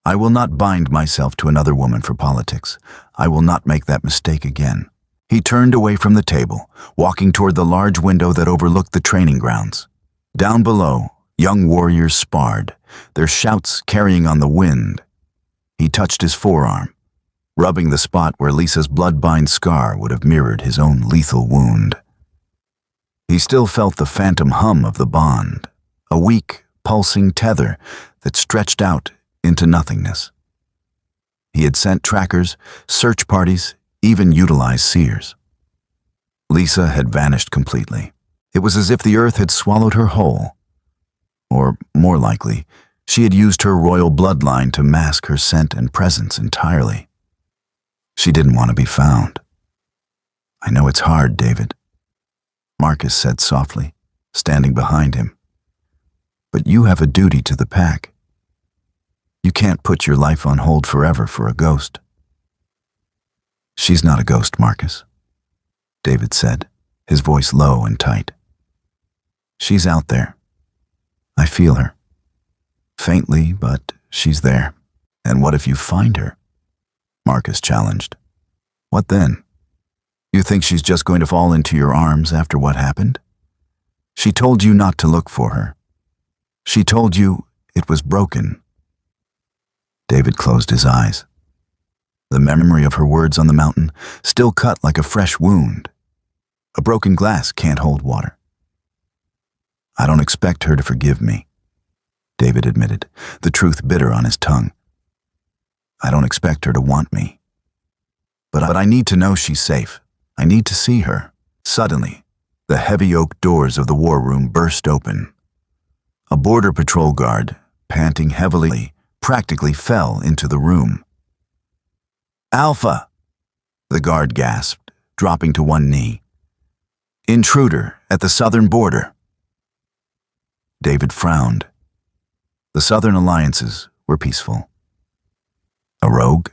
"I will not bind myself to another woman for politics. I will not make that mistake again." He turned away from the table, walking toward the large window that overlooked the training grounds. Down below, young warriors sparred, their shouts carrying on the wind. He touched his forearm, rubbing the spot where Lisa's blood-bind scar would have mirrored his own lethal wound. He still felt the phantom hum of the bond, a weak, pulsing tether that stretched out into nothingness. He had sent trackers, search parties, even utilized seers. Lisa had vanished completely. It was as if the earth had swallowed her whole. Or, more likely, she had used her royal bloodline to mask her scent and presence entirely. She didn't want to be found. "I know it's hard, David," Marcus said softly, standing behind him. "But you have a duty to the pack. You can't put your life on hold forever for a ghost." "She's not a ghost, Marcus," David said, his voice low and tight. "She's out there. I feel her. Faintly, but she's there." "And what if you find her?" Marcus challenged. "What then? You think she's just going to fall into your arms after what happened?" She told you not to look for her. She told you it was broken. David closed his eyes. The memory of her words on the mountain still cut like a fresh wound. A broken glass can't hold water. I don't expect her to forgive me, David admitted, the truth bitter on his tongue. I don't expect her to want me. But I need to know she's safe. I need to see her. Suddenly, the heavy oak doors of the war room burst open. A border patrol guard, panting heavily, practically fell into the room. "Alpha!" the guard gasped, dropping to one knee. "Intruder at the southern border." David frowned. The southern alliances were peaceful. A rogue?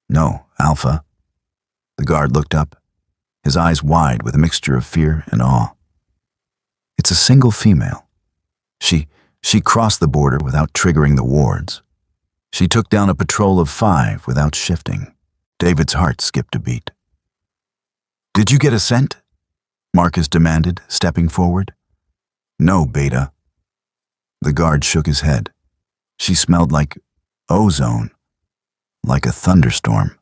No, Alpha. The guard looked up, his eyes wide with a mixture of fear and awe. It's a single female. She crossed the border without triggering the wards. She took down a patrol of 5 without shifting. David's heart skipped a beat. "Did you get a scent?" Marcus demanded, stepping forward. "No, Beta." The guard shook his head. She smelled like ozone, like a thunderstorm.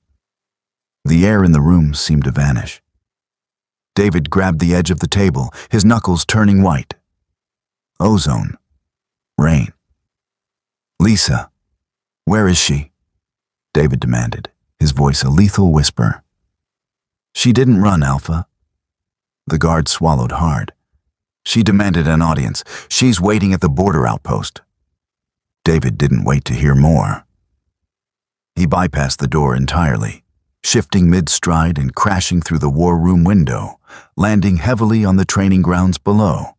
The air in the room seemed to vanish. David grabbed the edge of the table, his knuckles turning white. Ozone. Rain. "Lisa, where is she?" David demanded, his voice a lethal whisper. "She didn't run, Alpha." The guard swallowed hard. "She demanded an audience. She's waiting at the border outpost." David didn't wait to hear more. He bypassed the door entirely, shifting mid-stride and crashing through the war room window, landing heavily on the training grounds below.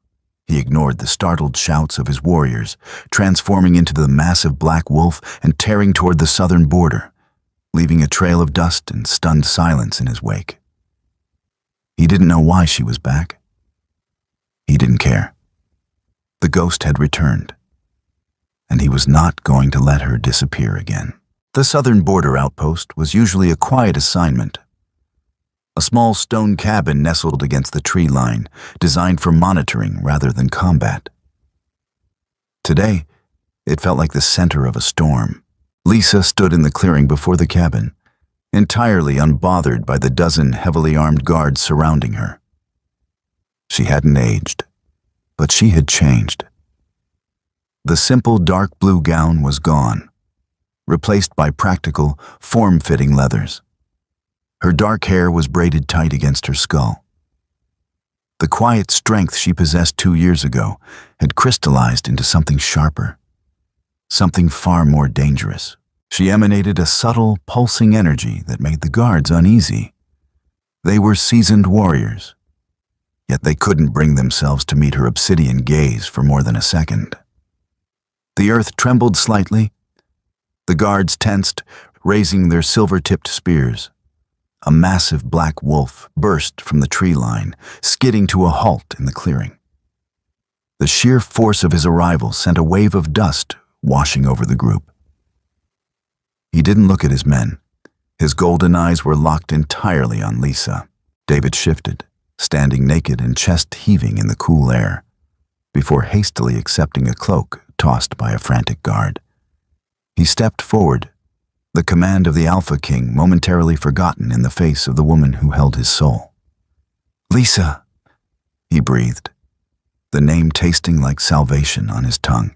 He ignored the startled shouts of his warriors, transforming into the massive black wolf and tearing toward the southern border, leaving a trail of dust and stunned silence in his wake. He didn't know why she was back. He didn't care. The ghost had returned, and he was not going to let her disappear again. The southern border outpost was usually a quiet assignment. A small stone cabin nestled against the tree line, designed for monitoring rather than combat. Today, it felt like the center of a storm. Lisa stood in the clearing before the cabin, entirely unbothered by the dozen heavily armed guards surrounding her. She hadn't aged, but she had changed. The simple dark blue gown was gone, replaced by practical, form-fitting leathers. Her dark hair was braided tight against her skull. The quiet strength she possessed 2 years ago had crystallized into something sharper, something far more dangerous. She emanated a subtle, pulsing energy that made the guards uneasy. They were seasoned warriors, yet they couldn't bring themselves to meet her obsidian gaze for more than a second. The earth trembled slightly. The guards tensed, raising their silver-tipped spears. A massive black wolf burst from the tree line, skidding to a halt in the clearing. The sheer force of his arrival sent a wave of dust washing over the group. He didn't look at his men. His golden eyes were locked entirely on Lisa. David shifted, standing naked and chest heaving in the cool air, before hastily accepting a cloak tossed by a frantic guard. He stepped forward, the command of the Alpha King momentarily forgotten in the face of the woman who held his soul. "Lisa," he breathed, the name tasting like salvation on his tongue.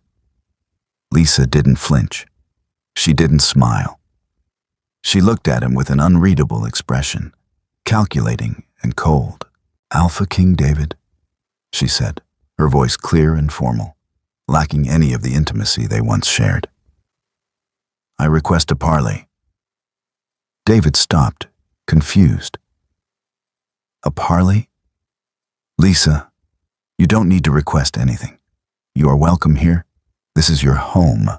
Lisa didn't flinch. She didn't smile. She looked at him with an unreadable expression, calculating and cold. "Alpha King David," she said, her voice clear and formal, lacking any of the intimacy they once shared. "I request a parley." David stopped, confused. "A parley?" "Lisa, you don't need to request anything. You are welcome here. This is your home."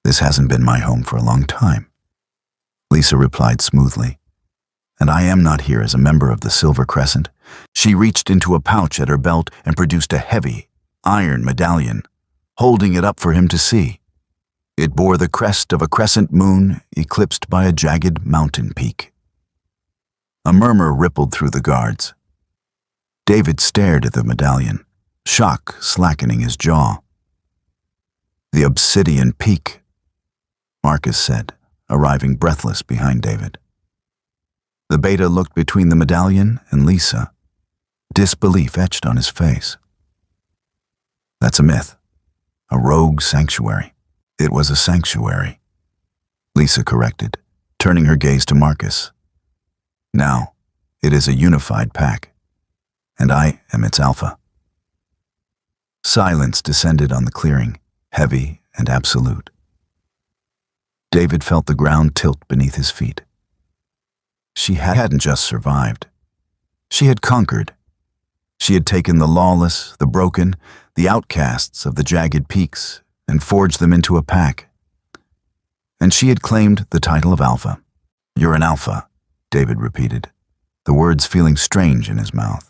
"This hasn't been my home for a long time," Lisa replied smoothly. "And I am not here as a member of the Silver Crescent." She reached into a pouch at her belt and produced a heavy, iron medallion, holding it up for him to see. It bore the crest of a crescent moon eclipsed by a jagged mountain peak. A murmur rippled through the guards. David stared at the medallion, shock slackening his jaw. "The obsidian peak," Marcus said, arriving breathless behind David. The beta looked between the medallion and Lisa, disbelief etched on his face. "That's a myth. A rogue sanctuary." "It was a sanctuary," Lisa corrected, turning her gaze to Marcus. "Now, it is a unified pack, and I am its alpha." Silence descended on the clearing, heavy and absolute. David felt the ground tilt beneath his feet. She hadn't just survived. She had conquered. She had taken the lawless, the broken, the outcasts of the jagged peaks and forged them into a pack. And she had claimed the title of Alpha. "You're an alpha," David repeated, the words feeling strange in his mouth.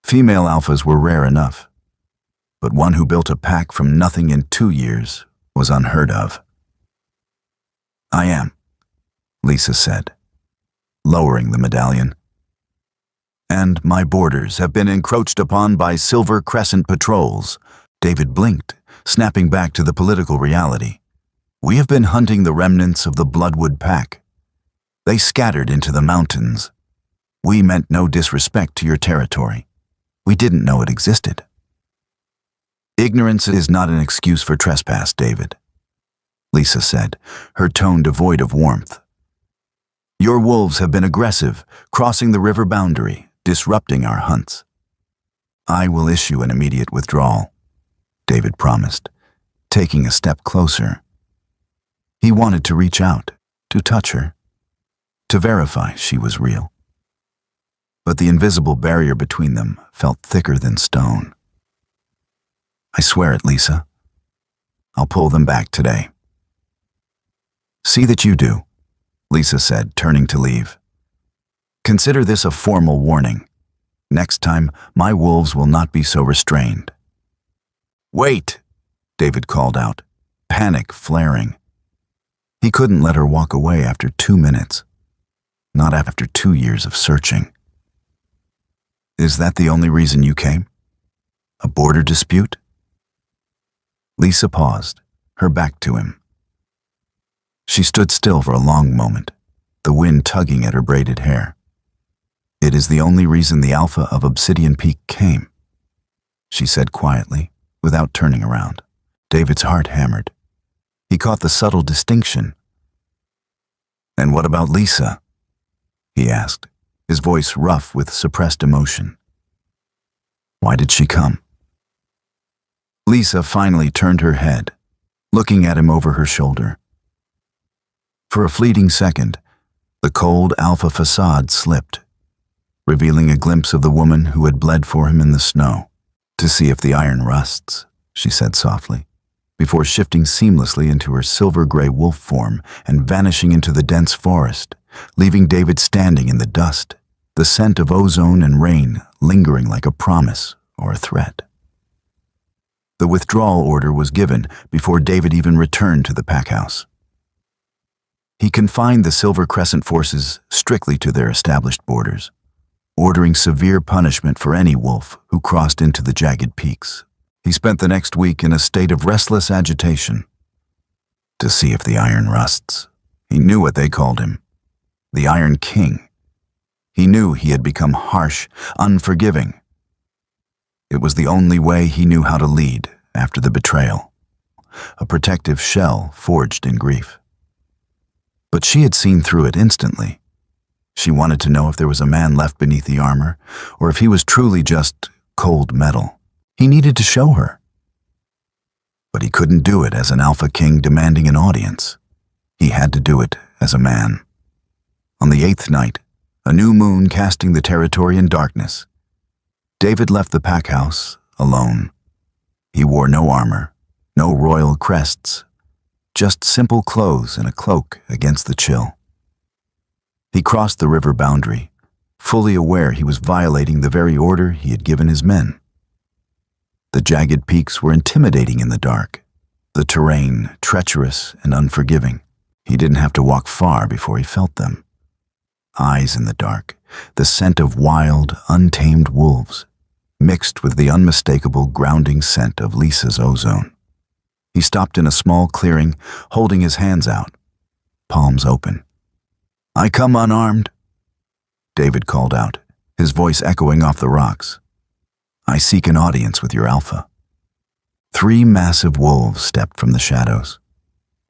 Female alphas were rare enough, but one who built a pack from nothing in 2 years was unheard of. "I am," Lisa said, lowering the medallion. "And my borders have been encroached upon by Silver Crescent patrols." David blinked, snapping back to the political reality. "We have been hunting the remnants of the Bloodwood Pack. They scattered into the mountains. We meant no disrespect to your territory. We didn't know it existed." "Ignorance is not an excuse for trespass, David," Lisa said, her tone devoid of warmth. "Your wolves have been aggressive, crossing the river boundary, disrupting our hunts." "I will issue an immediate withdrawal," David promised, taking a step closer. He wanted to reach out, to touch her, to verify she was real. But the invisible barrier between them felt thicker than stone. "I swear it, Lisa. I'll pull them back today." "See that you do," Lisa said, turning to leave. "Consider this a formal warning. Next time, my wolves will not be so restrained." "Wait!" David called out, panic flaring. He couldn't let her walk away after 2 minutes. Not after 2 years of searching. "Is that the only reason you came? A border dispute?" Lisa paused, her back to him. She stood still for a long moment, the wind tugging at her braided hair. "It is the only reason the Alpha of Obsidian Peak came," she said quietly, without turning around. David's heart hammered. He caught the subtle distinction. "And what about Lisa?" he asked, his voice rough with suppressed emotion. "Why did she come?" Lisa finally turned her head, looking at him over her shoulder. For a fleeting second, the cold alpha facade slipped, revealing a glimpse of the woman who had bled for him in the snow. "To see if the iron rusts," she said softly, before shifting seamlessly into her silver-gray wolf form and vanishing into the dense forest, leaving David standing in the dust, the scent of ozone and rain lingering like a promise or a threat. The withdrawal order was given before David even returned to the pack house. He confined the Silver Crescent forces strictly to their established borders, ordering severe punishment for any wolf who crossed into the jagged peaks. He spent the next week in a state of restless agitation. To see if the iron rusts. He knew what they called him. The Iron King. He knew he had become harsh, unforgiving. It was the only way he knew how to lead after the betrayal. A protective shell forged in grief. But she had seen through it instantly. She wanted to know if there was a man left beneath the armor, or if he was truly just cold metal. He needed to show her. But he couldn't do it as an alpha king demanding an audience. He had to do it as a man. On the 8th night, a new moon casting the territory in darkness, David left the pack house alone. He wore no armor, no royal crests, just simple clothes and a cloak against the chill. He crossed the river boundary, fully aware he was violating the very order he had given his men. The jagged peaks were intimidating in the dark, the terrain treacherous and unforgiving. He didn't have to walk far before he felt them. Eyes in the dark, the scent of wild, untamed wolves, mixed with the unmistakable grounding scent of Lisa's ozone. He stopped in a small clearing, holding his hands out, palms open. "I come unarmed," David called out, his voice echoing off the rocks. "I seek an audience with your alpha." 3 massive wolves stepped from the shadows.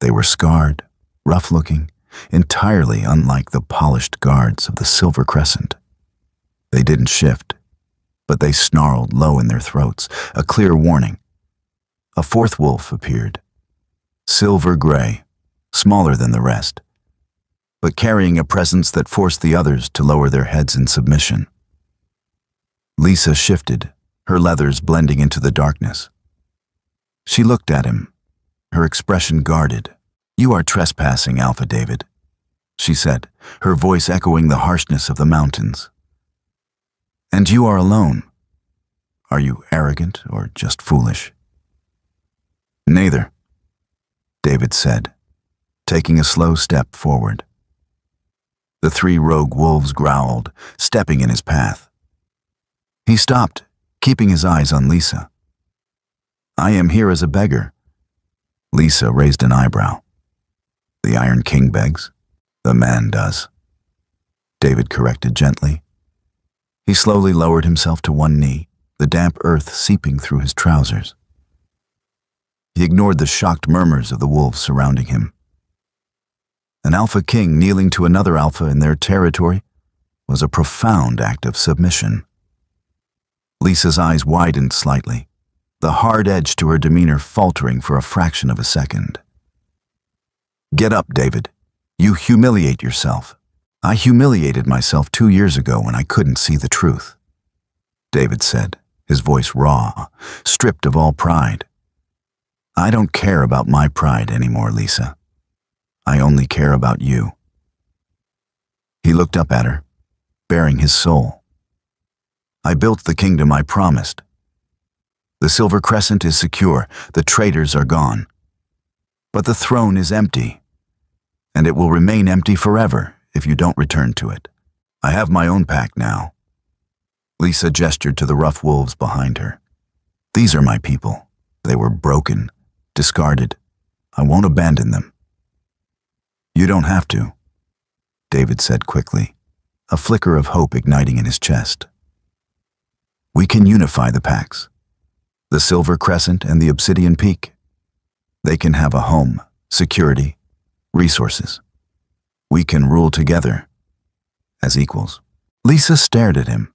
They were scarred, rough-looking, entirely unlike the polished guards of the Silver Crescent. They didn't shift, but they snarled low in their throats, a clear warning. A 4th wolf appeared, silver gray, smaller than the rest, but carrying a presence that forced the others to lower their heads in submission. Lisa shifted, her leathers blending into the darkness. She looked at him, her expression guarded. "You are trespassing, Alpha David," she said, her voice echoing the harshness of the mountains. "And you are alone. Are you arrogant or just foolish?" "Neither," David said, taking a slow step forward. The 3 rogue wolves growled, stepping in his path. He stopped, keeping his eyes on Lisa. "I am here as a beggar." Lisa raised an eyebrow. "The Iron King begs. The man does," David corrected gently. He slowly lowered himself to one knee, the damp earth seeping through his trousers. He ignored the shocked murmurs of the wolves surrounding him. An alpha king kneeling to another alpha in their territory was a profound act of submission. Lisa's eyes widened slightly, the hard edge to her demeanor faltering for a fraction of a second. "Get up, David. You humiliate yourself. I humiliated myself 2 years ago when I couldn't see the truth," David said, his voice raw, stripped of all pride. "I don't care about my pride anymore, Lisa. I only care about you." He looked up at her, baring his soul. "I built the kingdom I promised. The Silver Crescent is secure, the traitors are gone. But the throne is empty, and it will remain empty forever if you don't return to it. I have my own pack now." Lisa gestured to the rough wolves behind her. "These are my people. They were broken, discarded. I won't abandon them." "You don't have to," David said quickly, a flicker of hope igniting in his chest. "We can unify the packs. The Silver Crescent and the Obsidian Peak. They can have a home, security, resources. We can rule together, as equals." Lisa stared at him,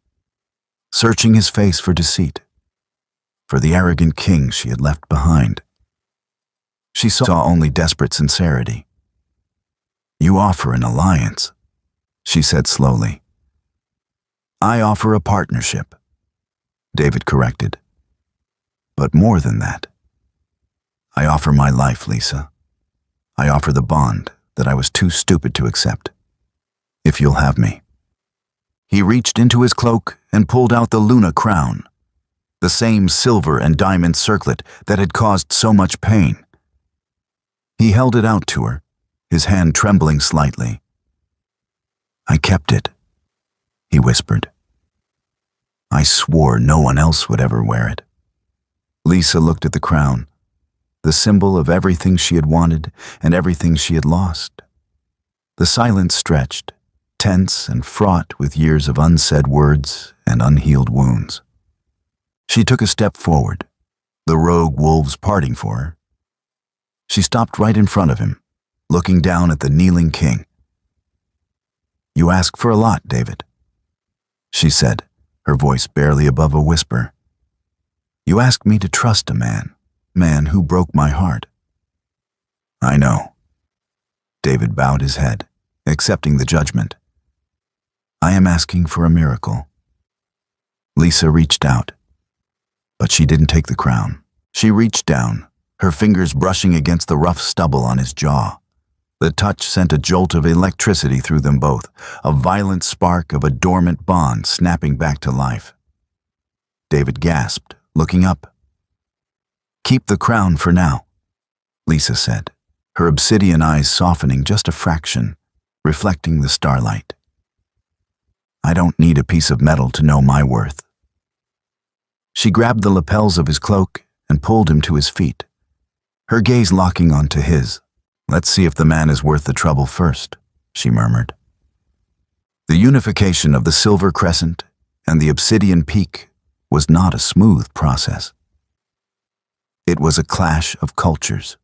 searching his face for deceit, for the arrogant king she had left behind. She saw only desperate sincerity. "You offer an alliance," she said slowly. "I offer a partnership," David corrected. "But more than that. I offer my life, Lisa. I offer the bond that I was too stupid to accept. If you'll have me." He reached into his cloak and pulled out the Luna crown, the same silver and diamond circlet that had caused so much pain. He held it out to her, his hand trembling slightly. "I kept it," he whispered. "I swore no one else would ever wear it." Lisa looked at the crown, the symbol of everything she had wanted and everything she had lost. The silence stretched, tense and fraught with years of unsaid words and unhealed wounds. She took a step forward, the rogue wolves parting for her. She stopped right in front of him, looking down at the kneeling king. "You ask for a lot, David," she said, her voice barely above a whisper. "You ask me to trust a man who broke my heart." "I know." David bowed his head, accepting the judgment. "I am asking for a miracle." Lisa reached out, but she didn't take the crown. She reached down, her fingers brushing against the rough stubble on his jaw. The touch sent a jolt of electricity through them both, a violent spark of a dormant bond snapping back to life. David gasped, looking up. "Keep the crown for now," Lisa said, her obsidian eyes softening just a fraction, reflecting the starlight. I don't need a piece of metal to know my worth. She grabbed the lapels of his cloak and pulled him to his feet, her gaze locking onto his. Let's see if the man is worth the trouble first, she murmured. The unification of the Silver Crescent and the Obsidian Peak was not a smooth process. It was a clash of cultures.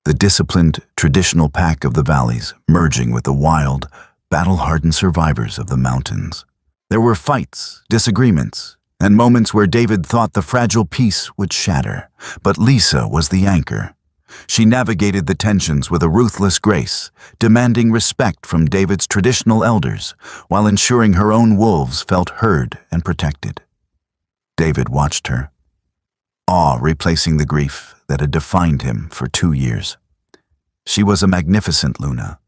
The disciplined, traditional pack of the valleys merging with the wild, battle-hardened survivors of the mountains. There were fights, disagreements, and moments where David thought the fragile peace would shatter, but Lisa was the anchor. She navigated the tensions with a ruthless grace, demanding respect from David's traditional elders, while ensuring her own wolves felt heard and protected. David watched her, awe replacing the grief that had defined him for 2 years. She was a magnificent Luna,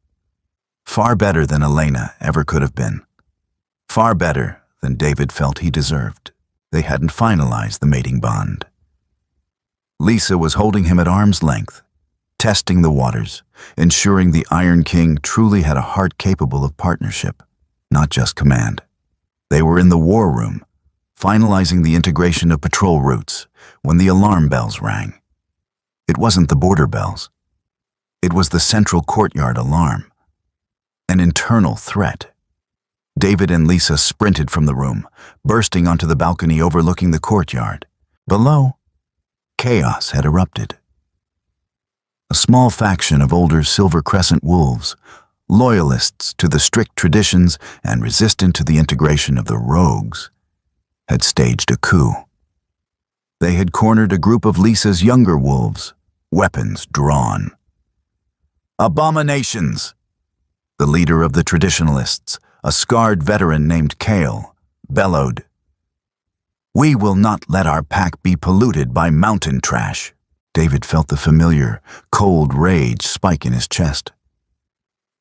far better than Elena ever could have been, far better than David felt he deserved. They hadn't finalized the mating bond. Lisa was holding him at arm's length, testing the waters, ensuring the Iron King truly had a heart capable of partnership, not just command. They were in the war room, finalizing the integration of patrol routes, when the alarm bells rang. It wasn't the border bells. It was the central courtyard alarm. An internal threat. David and Lisa sprinted from the room, bursting onto the balcony overlooking the courtyard. Below, chaos had erupted. A small faction of older Silver Crescent wolves, loyalists to the strict traditions and resistant to the integration of the rogues, had staged a coup. They had cornered a group of Lisa's younger wolves, weapons drawn. Abominations! The leader of the traditionalists, a scarred veteran named Kale, bellowed. We will not let our pack be polluted by mountain trash. David felt the familiar, cold rage spike in his chest.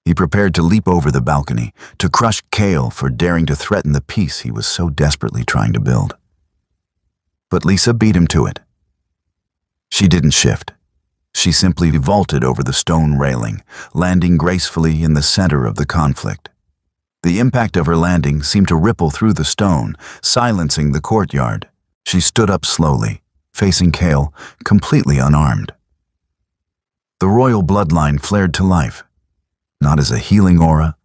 He prepared to leap over the balcony, to crush Kale for daring to threaten the peace he was so desperately trying to build. But Lisa beat him to it. She didn't shift. She simply vaulted over the stone railing, landing gracefully in the center of the conflict. The impact of her landing seemed to ripple through the stone, silencing the courtyard. She stood up slowly, facing Kale, completely unarmed. The royal bloodline flared to life, not as a healing aura,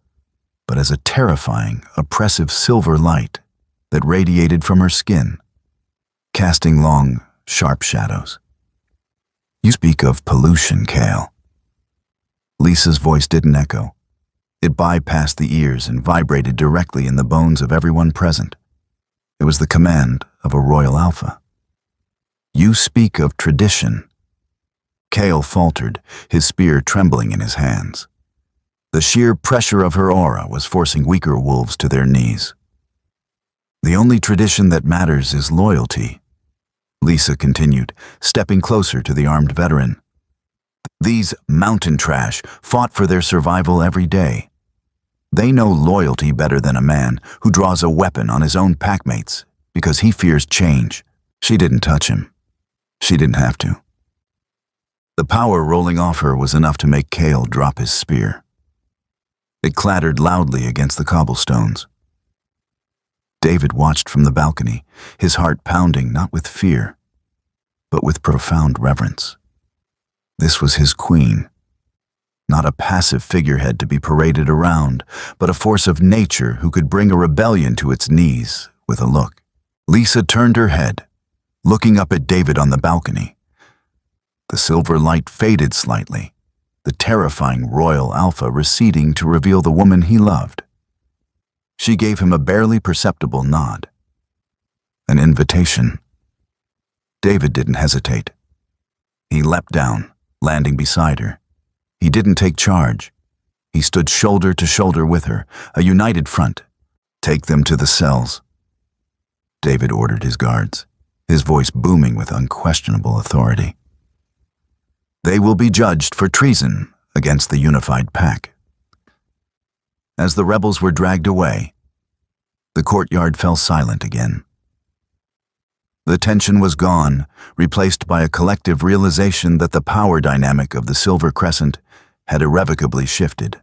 but as a terrifying, oppressive silver light that radiated from her skin, casting long, sharp shadows. You speak of pollution, Kale. Lisa's voice didn't echo. It bypassed the ears and vibrated directly in the bones of everyone present. It was the command of a royal alpha. You speak of tradition. Kale faltered, his spear trembling in his hands. The sheer pressure of her aura was forcing weaker wolves to their knees. The only tradition that matters is loyalty, Lisa continued, stepping closer to the armed veteran. These mountain trash fought for their survival every day. They know loyalty better than a man who draws a weapon on his own packmates because he fears change. She didn't touch him. She didn't have to. The power rolling off her was enough to make Kale drop his spear. It clattered loudly against the cobblestones. David watched from the balcony, his heart pounding not with fear, but with profound reverence. This was his queen. Not a passive figurehead to be paraded around, but a force of nature who could bring a rebellion to its knees with a look. Lisa turned her head, looking up at David on the balcony. The silver light faded slightly, the terrifying royal alpha receding to reveal the woman he loved. She gave him a barely perceptible nod. An invitation. David didn't hesitate. He leapt down, landing beside her. He didn't take charge. He stood shoulder to shoulder with her, a united front. Take them to the cells. David ordered his guards, his voice booming with unquestionable authority. They will be judged for treason against the unified pack. As the rebels were dragged away, the courtyard fell silent again. The tension was gone, replaced by a collective realization that the power dynamic of the Silver Crescent had irrevocably shifted.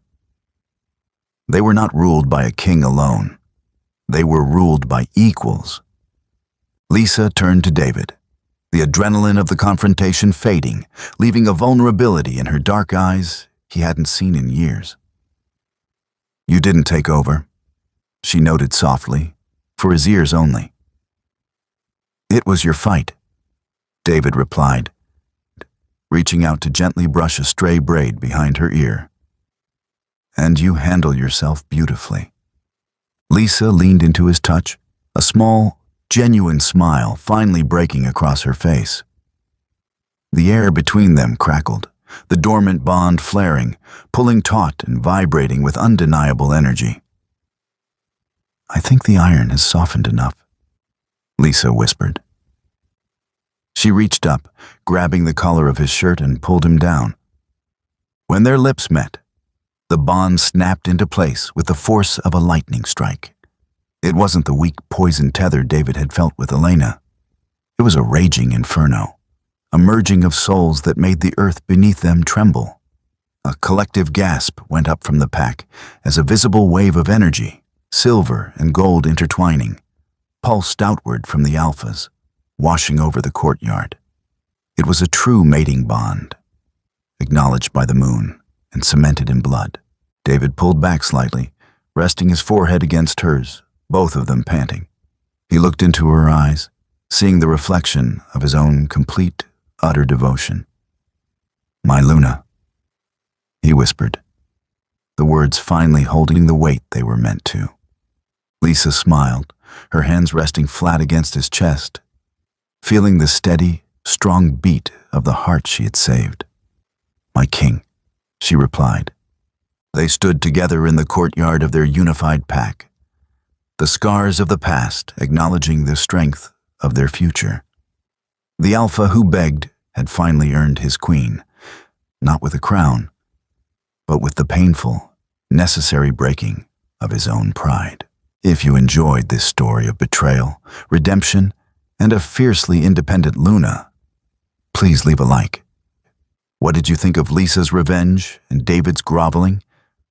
They were not ruled by a king alone. They were ruled by equals. Lisa turned to David, the adrenaline of the confrontation fading, leaving a vulnerability in her dark eyes he hadn't seen in years. "You didn't take over," she noted softly, for his ears only. "It was your fight," David replied, reaching out to gently brush a stray braid behind her ear. "And you handle yourself beautifully." Lisa leaned into his touch, a small, genuine smile finally breaking across her face. The air between them crackled, the dormant bond flaring, pulling taut and vibrating with undeniable energy. "I think the iron has softened enough," Lisa whispered. She reached up, grabbing the collar of his shirt and pulled him down. When their lips met, the bond snapped into place with the force of a lightning strike. It wasn't the weak poison tether David had felt with Elena. It was a raging inferno, a merging of souls that made the earth beneath them tremble. A collective gasp went up from the pack as a visible wave of energy, silver and gold intertwining, pulsed outward from the alphas, washing over the courtyard. It was a true mating bond, acknowledged by the moon and cemented in blood. David pulled back slightly, resting his forehead against hers, both of them panting. He looked into her eyes, seeing the reflection of his own complete, utter devotion. "My Luna," he whispered, the words finally holding the weight they were meant to. Lisa smiled, her hands resting flat against his chest, feeling the steady, strong beat of the heart she had saved. "My king," she replied. They stood together in the courtyard of their unified pack, the scars of the past acknowledging the strength of their future. The alpha who begged had finally earned his queen, not with a crown, but with the painful, necessary breaking of his own pride. If you enjoyed this story of betrayal, redemption, and a fiercely independent Luna, please leave a like. What did you think of Lisa's revenge and David's groveling?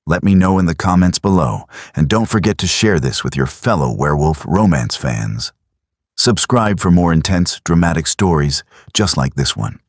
Let me know in the comments below, and don't forget to share this with your fellow werewolf romance fans. Subscribe for more intense, dramatic stories just like this one.